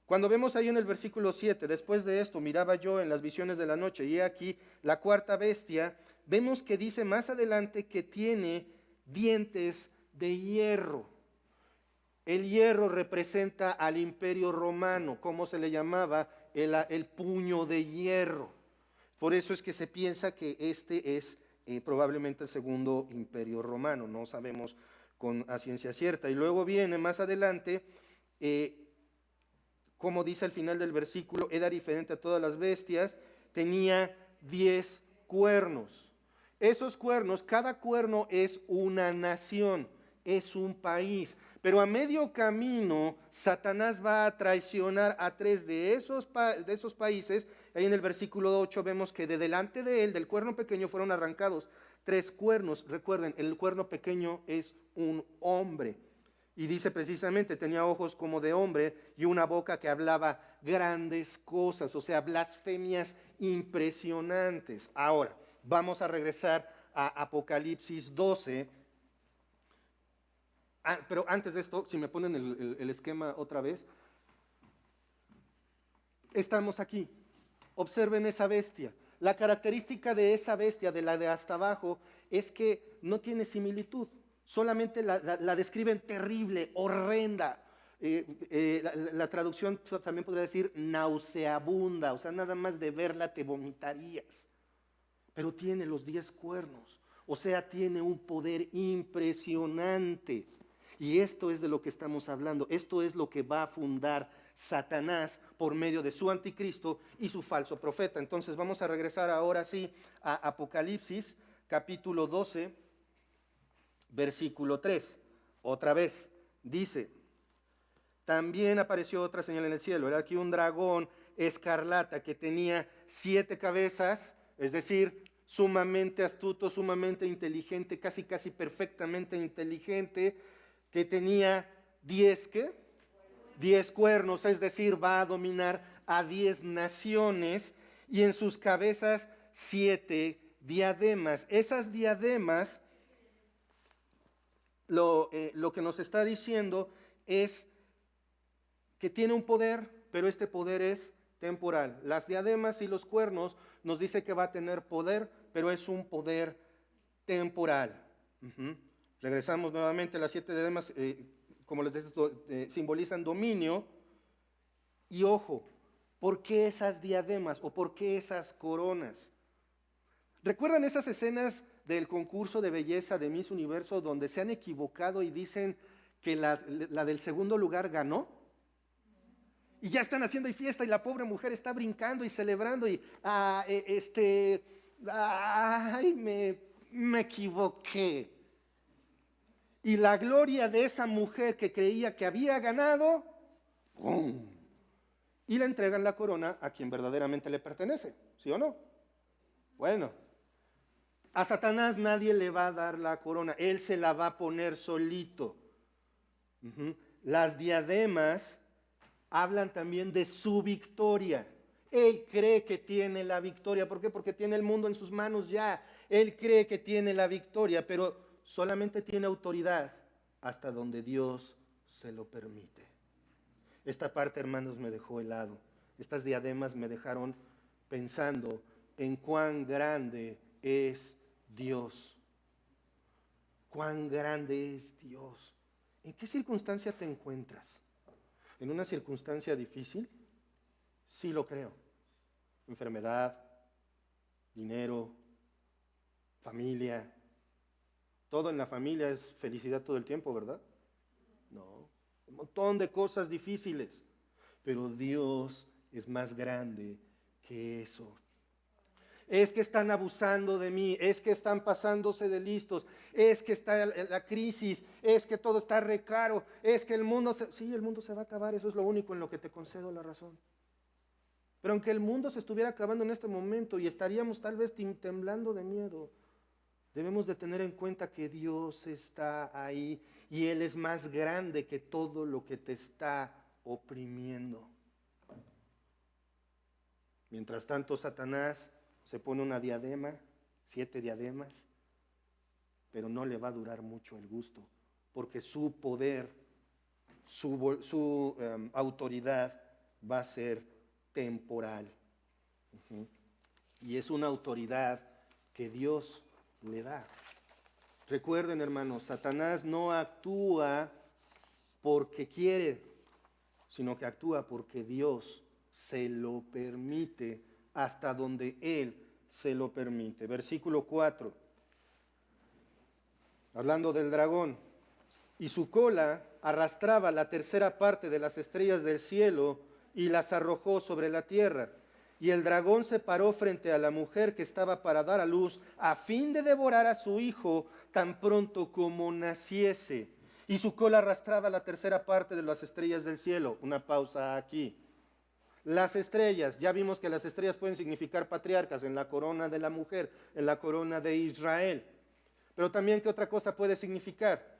Speaker 1: Cuando vemos ahí en el versículo 7, después de esto miraba yo en las visiones de la noche, y he aquí la 4ª bestia, vemos que dice más adelante que tiene dientes de hierro. El hierro representa al imperio romano, como se le llamaba el puño de hierro. Por eso es que se piensa que este es probablemente el segundo imperio romano, no sabemos a ciencia cierta. Y luego viene más adelante, como dice al final del versículo, era diferente a todas las bestias, tenía 10 cuernos. Esos cuernos, cada cuerno es una nación, es un país. Pero a medio camino, Satanás va a traicionar a 3 de esos países. Ahí en el versículo 8 vemos que de delante de él, del cuerno pequeño, fueron arrancados 3 cuernos. Recuerden, el cuerno pequeño es un hombre. Y dice precisamente, tenía ojos como de hombre y una boca que hablaba grandes cosas, o sea, blasfemias impresionantes. Ahora, vamos a regresar a Apocalipsis 12. Pero antes de esto, si me ponen el esquema otra vez. Estamos aquí. Observen esa bestia. La característica de esa bestia, de la de hasta abajo, es que no tiene similitud. Solamente la describen terrible, horrenda. La traducción también podría decir nauseabunda, o sea, nada más de verla te vomitarías. Pero tiene los 10 cuernos, o sea, tiene un poder impresionante. Y esto es de lo que estamos hablando, esto es lo que va a fundar Satanás por medio de su anticristo y su falso profeta. Entonces vamos a regresar ahora sí a Apocalipsis, capítulo 12, versículo 3. Otra vez, dice: también apareció otra señal en el cielo. Era aquí un dragón escarlata que tenía 7 cabezas, es decir, sumamente astuto, sumamente inteligente, casi perfectamente inteligente, que tenía 10, ¿qué? 10 cuernos, es decir, va a dominar a 10 naciones, y en sus cabezas 7 diademas. Esas diademas, lo que nos está diciendo es que tiene un poder, pero este poder es temporal. Las diademas y los cuernos nos dice que va a tener poder, pero es un poder temporal. Regresamos nuevamente a las 7 diademas, como les decía, simbolizan dominio. Y ojo, ¿por qué esas diademas o por qué esas coronas? ¿Recuerdan esas escenas del concurso de belleza de Miss Universo donde se han equivocado y dicen que la del segundo lugar ganó? Y ya están haciendo fiesta y la pobre mujer está brincando y celebrando y, me equivoqué. Y la gloria de esa mujer que creía que había ganado, ¡pum!, y le entregan la corona a quien verdaderamente le pertenece, ¿sí o no? Bueno, a Satanás nadie le va a dar la corona, él se la va a poner solito. Las diademas hablan también de su victoria. Él cree que tiene la victoria. ¿Por qué? Porque tiene el mundo en sus manos ya. Él cree que tiene la victoria, pero solamente tiene autoridad hasta donde Dios se lo permite. Esta parte, hermanos, me dejó helado. Estas diademas me dejaron pensando en cuán grande es Dios. Cuán grande es Dios. ¿En qué circunstancia te encuentras? ¿En una circunstancia difícil? Sí lo creo. Enfermedad, dinero, familia. Todo en la familia es felicidad todo el tiempo, ¿verdad? No. Un montón de cosas difíciles. Pero Dios es más grande que eso. Es que están abusando de mí, es que están pasándose de listos, es que está la crisis, es que todo está re caro, es que el mundo el mundo se va a acabar, eso es lo único en lo que te concedo la razón. Pero aunque el mundo se estuviera acabando en este momento y estaríamos tal vez temblando de miedo, debemos de tener en cuenta que Dios está ahí y Él es más grande que todo lo que te está oprimiendo. Mientras tanto, Satanás se pone una diadema, 7 diademas, pero no le va a durar mucho el gusto, porque su poder, su autoridad va a ser temporal. Y es una autoridad que Dios le da. Recuerden, hermanos, Satanás no actúa porque quiere, sino que actúa porque Dios se lo permite, hasta donde Él se lo permite. Versículo 4, hablando del dragón: y su cola arrastraba la tercera parte de las estrellas del cielo y las arrojó sobre la tierra. Y el dragón se paró frente a la mujer que estaba para dar a luz, a fin de devorar a su hijo tan pronto como naciese. Y su cola arrastraba la tercera parte de las estrellas del cielo. Una pausa aquí. Las estrellas, ya vimos que las estrellas pueden significar patriarcas en la corona de la mujer, en la corona de Israel. Pero también, ¿qué otra cosa puede significar?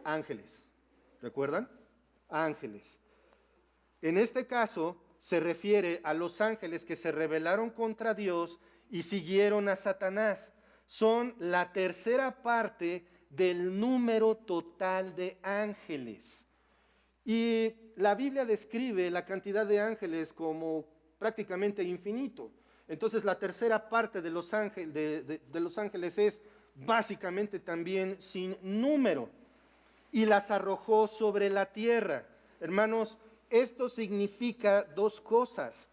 Speaker 1: Ángeles. ¿Recuerdan? Ángeles. En este caso, se refiere a los ángeles que se rebelaron contra Dios y siguieron a Satanás. Son la tercera parte del número total de ángeles. Y la Biblia describe la cantidad de ángeles como prácticamente infinito. Entonces la tercera parte de los ángeles es básicamente también sin número. Y las arrojó sobre la tierra. Hermanos, esto significa dos cosas.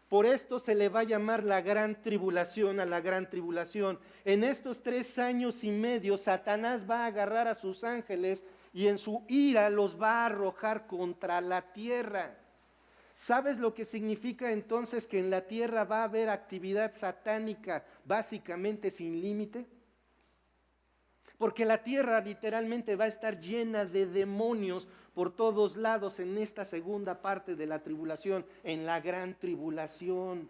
Speaker 1: Por esto se le va a llamar la gran tribulación a la gran tribulación. En estos 3 años y medio, Satanás va a agarrar a sus ángeles y en su ira los va a arrojar contra la tierra. ¿Sabes lo que significa entonces que en la tierra va a haber actividad satánica básicamente sin límite? Porque la tierra literalmente va a estar llena de demonios por todos lados en esta segunda parte de la tribulación, en la gran tribulación.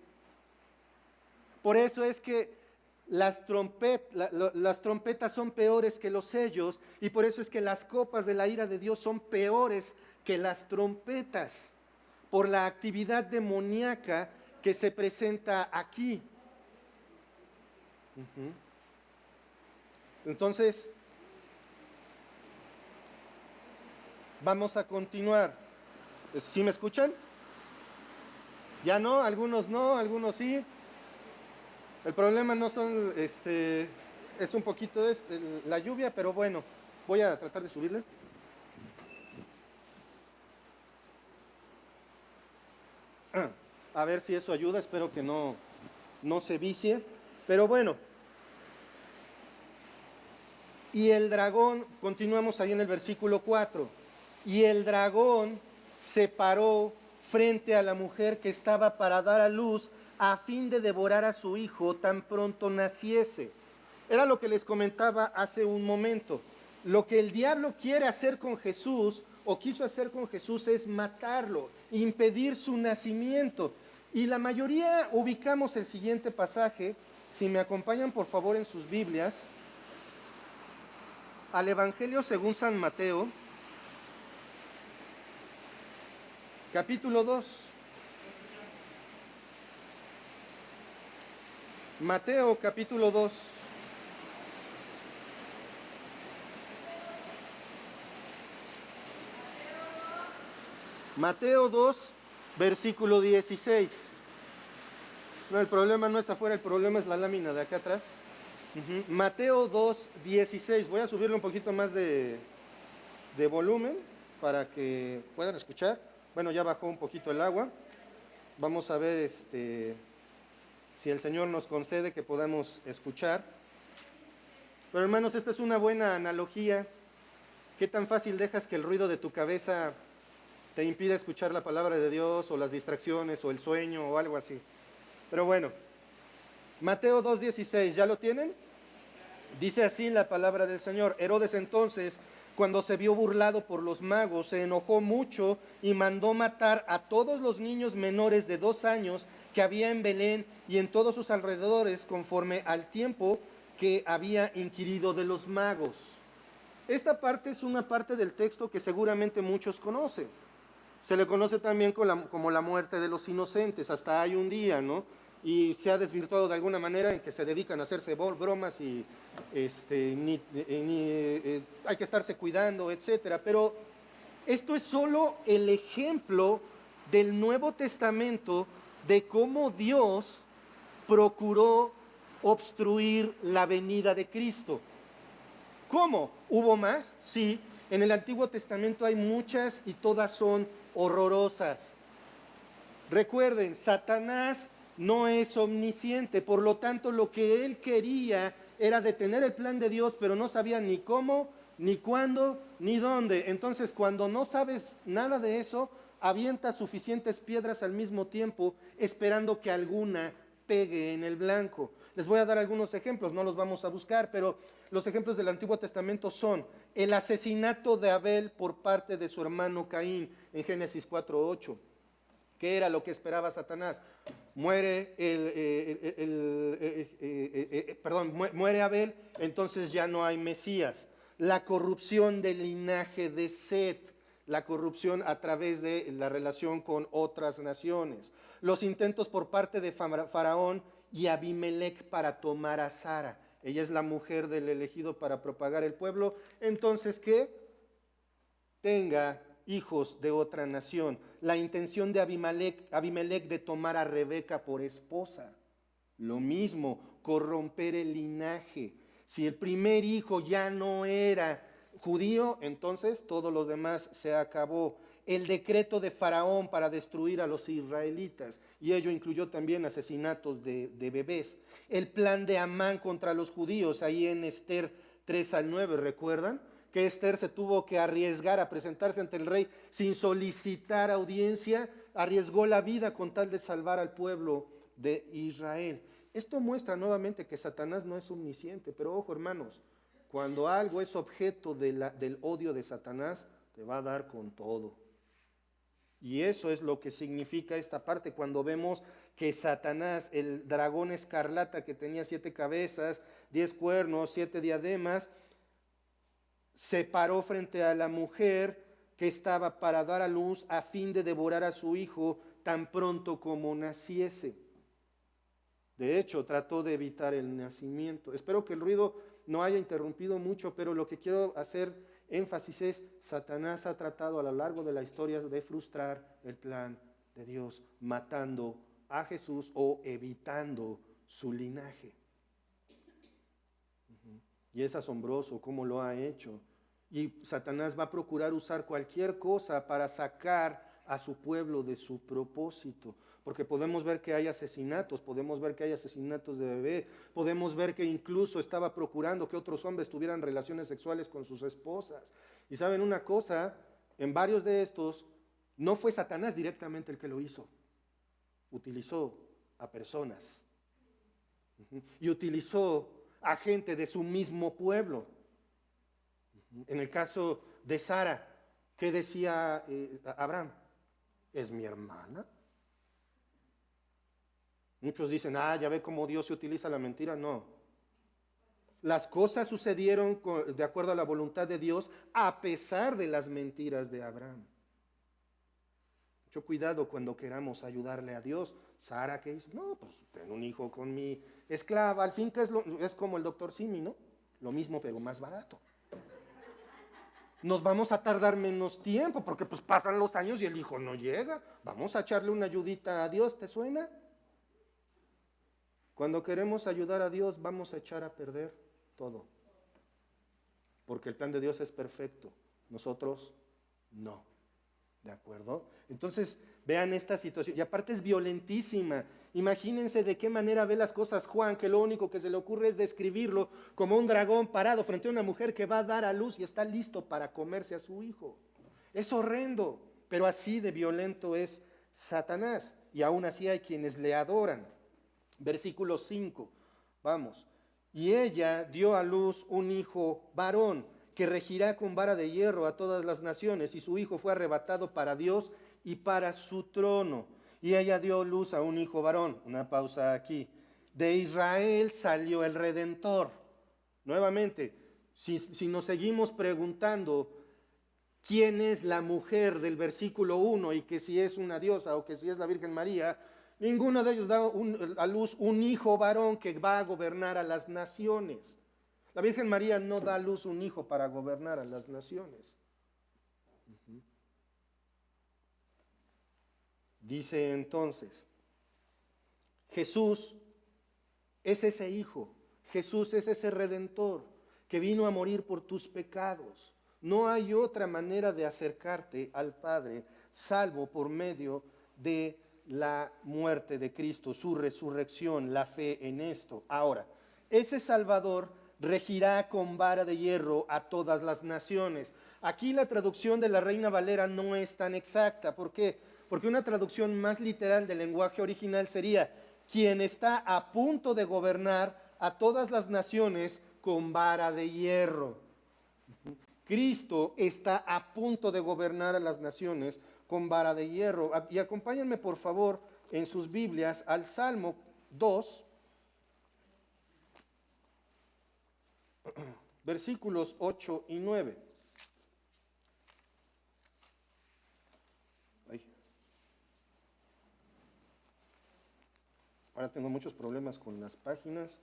Speaker 1: Por eso es que las trompetas son peores que los sellos, y por eso es que las copas de la ira de Dios son peores que las trompetas, por la actividad demoníaca que se presenta aquí. Entonces, vamos a continuar. ¿Sí me escuchan? ¿Ya no? Algunos no, algunos sí. El problema no son, es un poquito la lluvia, pero bueno, voy a tratar de subirle. A ver si eso ayuda, espero que no se vicie. Pero bueno, y el dragón, continuamos ahí en el versículo 4, y el dragón se paró frente a la mujer que estaba para dar a luz a fin de devorar a su hijo tan pronto naciese. Era lo que les comentaba hace un momento. Lo que el diablo quiere hacer con Jesús, o quiso hacer con Jesús, es matarlo, impedir su nacimiento. Y la mayoría ubicamos el siguiente pasaje, si me acompañan por favor en sus Biblias, al Evangelio según San Mateo, capítulo 2. Mateo capítulo 2. Mateo 2, versículo 16. No, el problema no está afuera, el problema es la lámina de acá atrás. Mateo 2, 16. Voy a subirle un poquito más de volumen para que puedan escuchar. Bueno, ya bajó un poquito el agua. Vamos a ver si el Señor nos concede que podamos escuchar. Pero hermanos, esta es una buena analogía. ¿Qué tan fácil dejas que el ruido de tu cabeza te impida escuchar la palabra de Dios, o las distracciones, o el sueño, o algo así? Pero bueno, Mateo 2:16, ¿ya lo tienen? Dice así la palabra del Señor. Herodes entonces, cuando se vio burlado por los magos, se enojó mucho y mandó matar a todos los niños menores de 2 años que había en Belén y en todos sus alrededores, conforme al tiempo que había inquirido de los magos. Esta parte es una parte del texto que seguramente muchos conocen. Se le conoce también como la muerte de los inocentes. Hasta hay un día, ¿no? Y se ha desvirtuado de alguna manera en que se dedican a hacerse bromas y hay que estarse cuidando, etcétera. Pero esto es solo el ejemplo del Nuevo Testamento de cómo Dios procuró obstruir la venida de Cristo. ¿Cómo? ¿Hubo más? Sí. En el Antiguo Testamento hay muchas y todas son horrorosas. Recuerden, Satanás no es omnisciente, por lo tanto lo que él quería era detener el plan de Dios, pero no sabía ni cómo, ni cuándo, ni dónde. Entonces, cuando no sabes nada de eso, avienta suficientes piedras al mismo tiempo, esperando que alguna pegue en el blanco. Les voy a dar algunos ejemplos, no los vamos a buscar, pero los ejemplos del Antiguo Testamento son el asesinato de Abel por parte de su hermano Caín en Génesis 4:8. ¿Qué era lo que esperaba Satanás? Muere muere Abel, entonces ya no hay Mesías. La corrupción del linaje de Set, la corrupción a través de la relación con otras naciones. Los intentos por parte de Faraón y Abimelech para tomar a Sara. Ella es la mujer del elegido para propagar el pueblo. Entonces, ¿qué? Tenga hijos de otra nación. La intención de Abimelech de tomar a Rebeca por esposa. Lo mismo, corromper el linaje. Si el primer hijo ya no era judío, entonces todo lo demás se acabó. El decreto de Faraón para destruir a los israelitas, y ello incluyó también asesinatos de bebés. El plan de Amán contra los judíos, ahí en Esther 3 al 9, ¿recuerdan? Que Esther se tuvo que arriesgar a presentarse ante el rey sin solicitar audiencia, arriesgó la vida con tal de salvar al pueblo de Israel. Esto muestra nuevamente que Satanás no es omnisciente, pero ojo hermanos, cuando algo es objeto del odio de Satanás, te va a dar con todo. Y eso es lo que significa esta parte cuando vemos que Satanás, el dragón escarlata que tenía 7 cabezas, 10 cuernos, 7 diademas, se paró frente a la mujer que estaba para dar a luz a fin de devorar a su hijo tan pronto como naciese. De hecho, trató de evitar el nacimiento. Espero que el ruido no haya interrumpido mucho, pero lo que quiero hacer énfasis es, Satanás ha tratado a lo largo de la historia de frustrar el plan de Dios, matando a Jesús o evitando su linaje. Y es asombroso cómo lo ha hecho. Y Satanás va a procurar usar cualquier cosa para sacar a su pueblo de su propósito. Porque podemos ver que hay asesinatos, podemos ver que hay asesinatos de bebé, podemos ver que incluso estaba procurando que otros hombres tuvieran relaciones sexuales con sus esposas. Y saben una cosa, en varios de estos no fue Satanás directamente el que lo hizo, utilizó a personas y utilizó a gente de su mismo pueblo. En el caso de Sara, ¿qué decía Abraham? ¿Es mi hermana? Muchos dicen, ya ve cómo Dios se utiliza la mentira. No. Las cosas sucedieron de acuerdo a la voluntad de Dios, a pesar de las mentiras de Abraham. Mucho cuidado cuando queramos ayudarle a Dios. Sara, ¿qué hizo? No, pues tengo un hijo con mi esclava. Al fin, que es como el doctor Simi, ¿no? Lo mismo, pero más barato. Nos vamos a tardar menos tiempo, porque pues pasan los años y el hijo no llega. Vamos a echarle una ayudita a Dios, ¿te suena? Cuando queremos ayudar a Dios, vamos a echar a perder todo. Porque el plan de Dios es perfecto. Nosotros no. ¿De acuerdo? Entonces, vean esta situación. Y aparte es violentísima. Imagínense de qué manera ve las cosas Juan, que lo único que se le ocurre es describirlo como un dragón parado frente a una mujer que va a dar a luz y está listo para comerse a su hijo. Es horrendo, pero así de violento es Satanás. Y aún así hay quienes le adoran. Versículo 5, vamos. Y ella dio a luz un hijo varón, que regirá con vara de hierro a todas las naciones, y su hijo fue arrebatado para Dios y para su trono. Y ella dio luz a un hijo varón. Una pausa aquí. De Israel salió el Redentor. Nuevamente, si nos seguimos preguntando quién es la mujer del versículo 1 y que si es una diosa o que si es la Virgen María, ninguno de ellos da a luz un hijo varón que va a gobernar a las naciones. La Virgen María no da a luz un hijo para gobernar a las naciones. Dice entonces, Jesús es ese hijo, Jesús es ese redentor que vino a morir por tus pecados. No hay otra manera de acercarte al Padre salvo por medio de la muerte de Cristo, su resurrección, la fe en esto. Ahora, ese Salvador regirá con vara de hierro a todas las naciones. Aquí la traducción de la Reina Valera no es tan exacta. ¿Por qué? Porque una traducción más literal del lenguaje original sería quien está a punto de gobernar a todas las naciones con vara de hierro. Cristo está a punto de gobernar a las naciones con vara de hierro. Y acompáñenme por favor en sus Biblias al Salmo 2, versículos 8 y 9. Ahora tengo muchos problemas con las páginas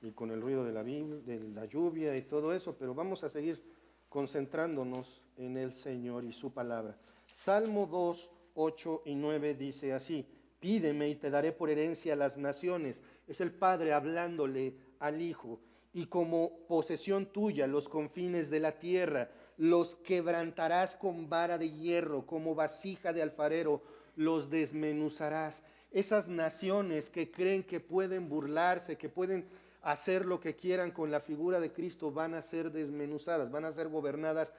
Speaker 1: y con el ruido de la Biblia, de la lluvia y todo eso, pero vamos a seguir concentrándonos en el Señor y su palabra. Salmo 2, 8 y 9 dice así: pídeme y te daré por herencia las naciones. Es el Padre hablándole al Hijo. Y como posesión tuya los confines de la tierra. los quebrantarás con vara de hierro, como vasija de alfarero, los desmenuzarás. Esas naciones que creen que pueden burlarse, que pueden hacer lo que quieran con la figura de Cristo, van a ser desmenuzadas, van a ser gobernadas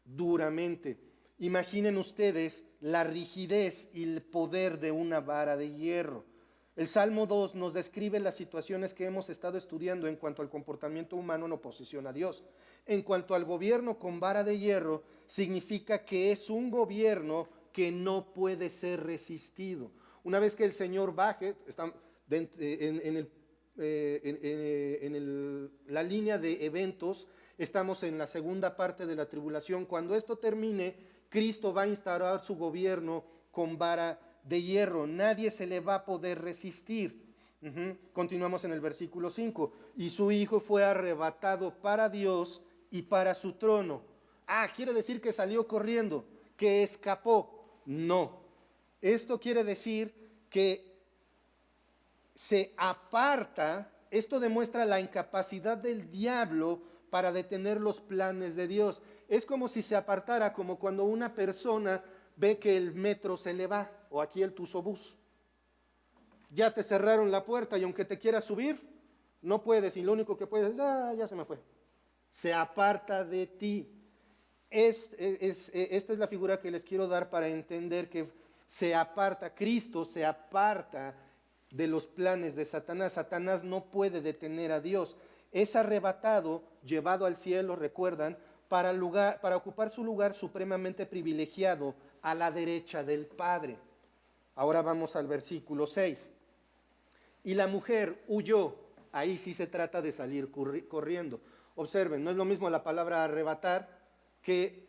Speaker 1: duramente. Imaginen ustedes la rigidez y el poder de una vara de hierro. El Salmo 2 nos describe las situaciones que hemos estado estudiando en cuanto al comportamiento humano en oposición a Dios. En cuanto al gobierno con vara de hierro, significa que es un gobierno que no puede ser resistido. Una vez que el Señor baje, la línea de eventos, estamos en la segunda parte de la tribulación. Cuando esto termine, Cristo va a instaurar su gobierno con vara de hierro. Nadie se le va a poder resistir. Continuamos en el versículo 5. Y su Hijo fue arrebatado para Dios y para su trono. Quiere decir que salió corriendo, que escapó. No. Esto quiere decir que se aparta. Esto demuestra la incapacidad del diablo para detener los planes de Dios. Es como si se apartara, como cuando una persona ve que el metro se le va, o aquí el tusobús. Ya te cerraron la puerta y aunque te quieras subir, no puedes, y lo único que puedes es, ya se me fue. Se aparta de ti. Esta es la figura que les quiero dar para entender que se aparta, Cristo se aparta de los planes de Satanás. Satanás no puede detener a Dios. Es arrebatado, llevado al cielo, recuerdan, para ocupar su lugar supremamente privilegiado a la derecha del Padre. Ahora vamos al versículo 6. Y la mujer huyó. Ahí sí se trata de salir corriendo. Observen, no es lo mismo la palabra arrebatar que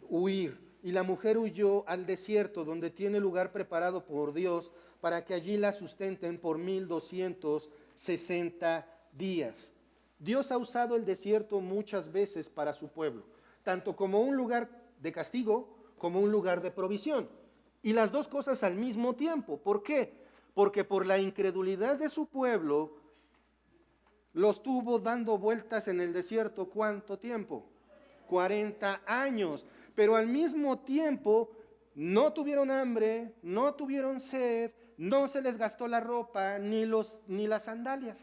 Speaker 1: huir. Y la mujer huyó al desierto, donde tiene lugar preparado por Dios, para que allí la sustenten por 1260 días. Dios ha usado el desierto muchas veces para su pueblo, tanto como un lugar de castigo, como un lugar de provisión. Y las dos cosas al mismo tiempo. ¿Por qué? Porque por la incredulidad de su pueblo, los tuvo dando vueltas en el desierto. ¿Cuánto tiempo? 40 años. Pero al mismo tiempo, no tuvieron hambre, no tuvieron sed, no se les gastó la ropa, ni las sandalias.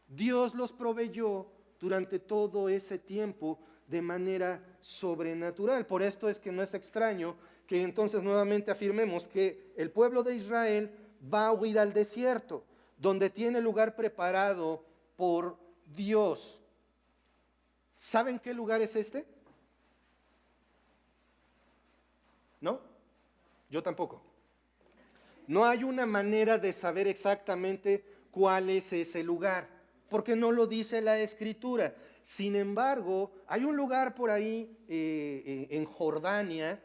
Speaker 1: Dios los proveyó durante todo ese tiempo de manera sobrenatural. Por esto es que no es extraño que entonces nuevamente afirmemos que el pueblo de Israel va a huir al desierto, donde tiene lugar preparado por Dios. ¿Saben qué lugar es este? ¿No? Yo tampoco. No hay una manera de saber exactamente cuál es ese lugar, porque no lo dice la Escritura. Sin embargo, hay un lugar por ahí en Jordania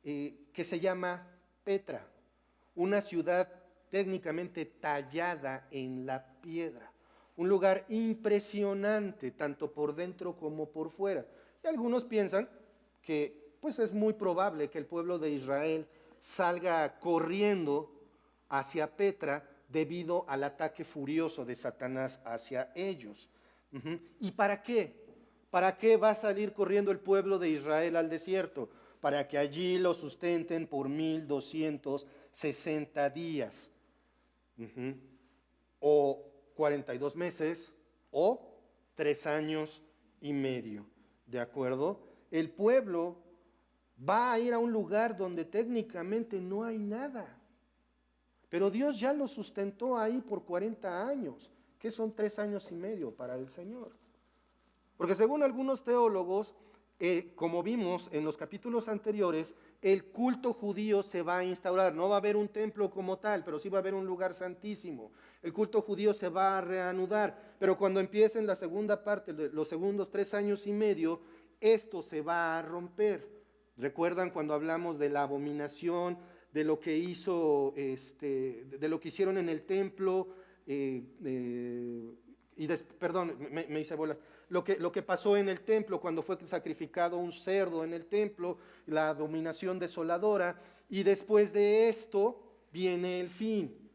Speaker 1: que se llama Petra, una ciudad técnicamente tallada en la piedra, un lugar impresionante tanto por dentro como por fuera. Y algunos piensan que pues es muy probable que el pueblo de Israel salga corriendo hacia Petra debido al ataque furioso de Satanás hacia ellos. ¿Y para qué? ¿Para qué va a salir corriendo el pueblo de Israel al desierto? Para que allí lo sustenten por 1260 días. O 42 meses o 3 años y medio. ¿De acuerdo? El pueblo va a ir a un lugar donde técnicamente no hay nada. Pero Dios ya lo sustentó ahí por 40 años, que son 3 años y medio para el Señor. Porque según algunos teólogos, como vimos en los capítulos anteriores, el culto judío se va a instaurar. No va a haber un templo como tal, pero sí va a haber un lugar santísimo. El culto judío se va a reanudar, pero cuando empiecen la segunda parte, los segundos 3 años y medio, esto se va a romper. ¿Recuerdan cuando hablamos de la abominación, de lo que de lo que hicieron en el templo? Perdón, me hice bolas. Lo que pasó en el templo cuando fue sacrificado un cerdo en el templo, la abominación desoladora, y después de esto viene el fin,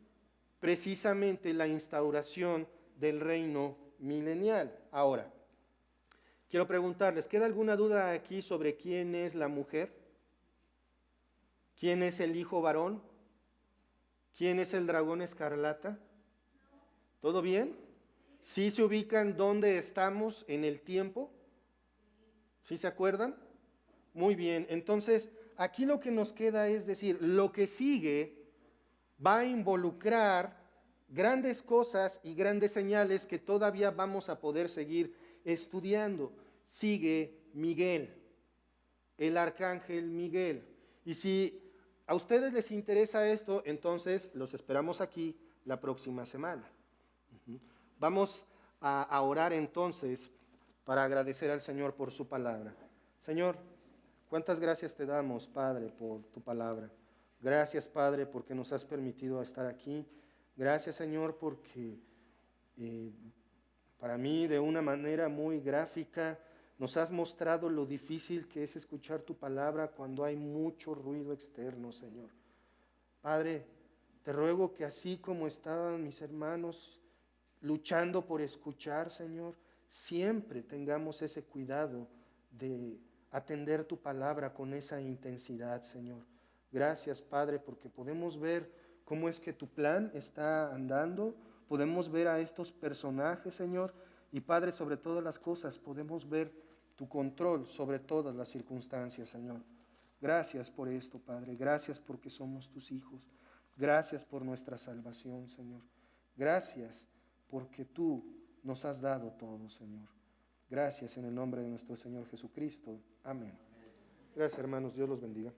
Speaker 1: precisamente la instauración del reino milenial. Ahora, Quiero preguntarles, ¿queda alguna duda aquí sobre quién es la mujer? ¿Quién es el hijo varón? ¿Quién es el dragón escarlata? ¿Todo bien? ¿Sí se ubican dónde estamos en el tiempo? ¿Sí se acuerdan? Muy bien, entonces aquí lo que nos queda es decir, lo que sigue va a involucrar grandes cosas y grandes señales que todavía vamos a poder seguir estudiando. Sigue Miguel, el arcángel Miguel. Y si a ustedes les interesa esto, entonces los esperamos aquí la próxima semana. Vamos a orar entonces para agradecer al Señor por su palabra. Señor, cuántas gracias te damos, Padre, por tu palabra. Gracias, Padre, porque nos has permitido estar aquí. Gracias, Señor, porque para mí, de una manera muy gráfica, nos has mostrado lo difícil que es escuchar tu palabra cuando hay mucho ruido externo, Señor. Padre, te ruego que así como estaban mis hermanos luchando por escuchar, Señor, siempre tengamos ese cuidado de atender tu palabra con esa intensidad, Señor. Gracias, Padre, porque podemos ver cómo es que tu plan está andando, podemos ver a estos personajes, Señor, y Padre, sobre todas las cosas, podemos ver tu control sobre todas las circunstancias, Señor. Gracias por esto, Padre, gracias porque somos tus hijos, gracias por nuestra salvación, Señor. Gracias porque tú nos has dado todo, Señor. Gracias en el nombre de nuestro Señor Jesucristo. Amén. Gracias, hermanos. Dios los bendiga.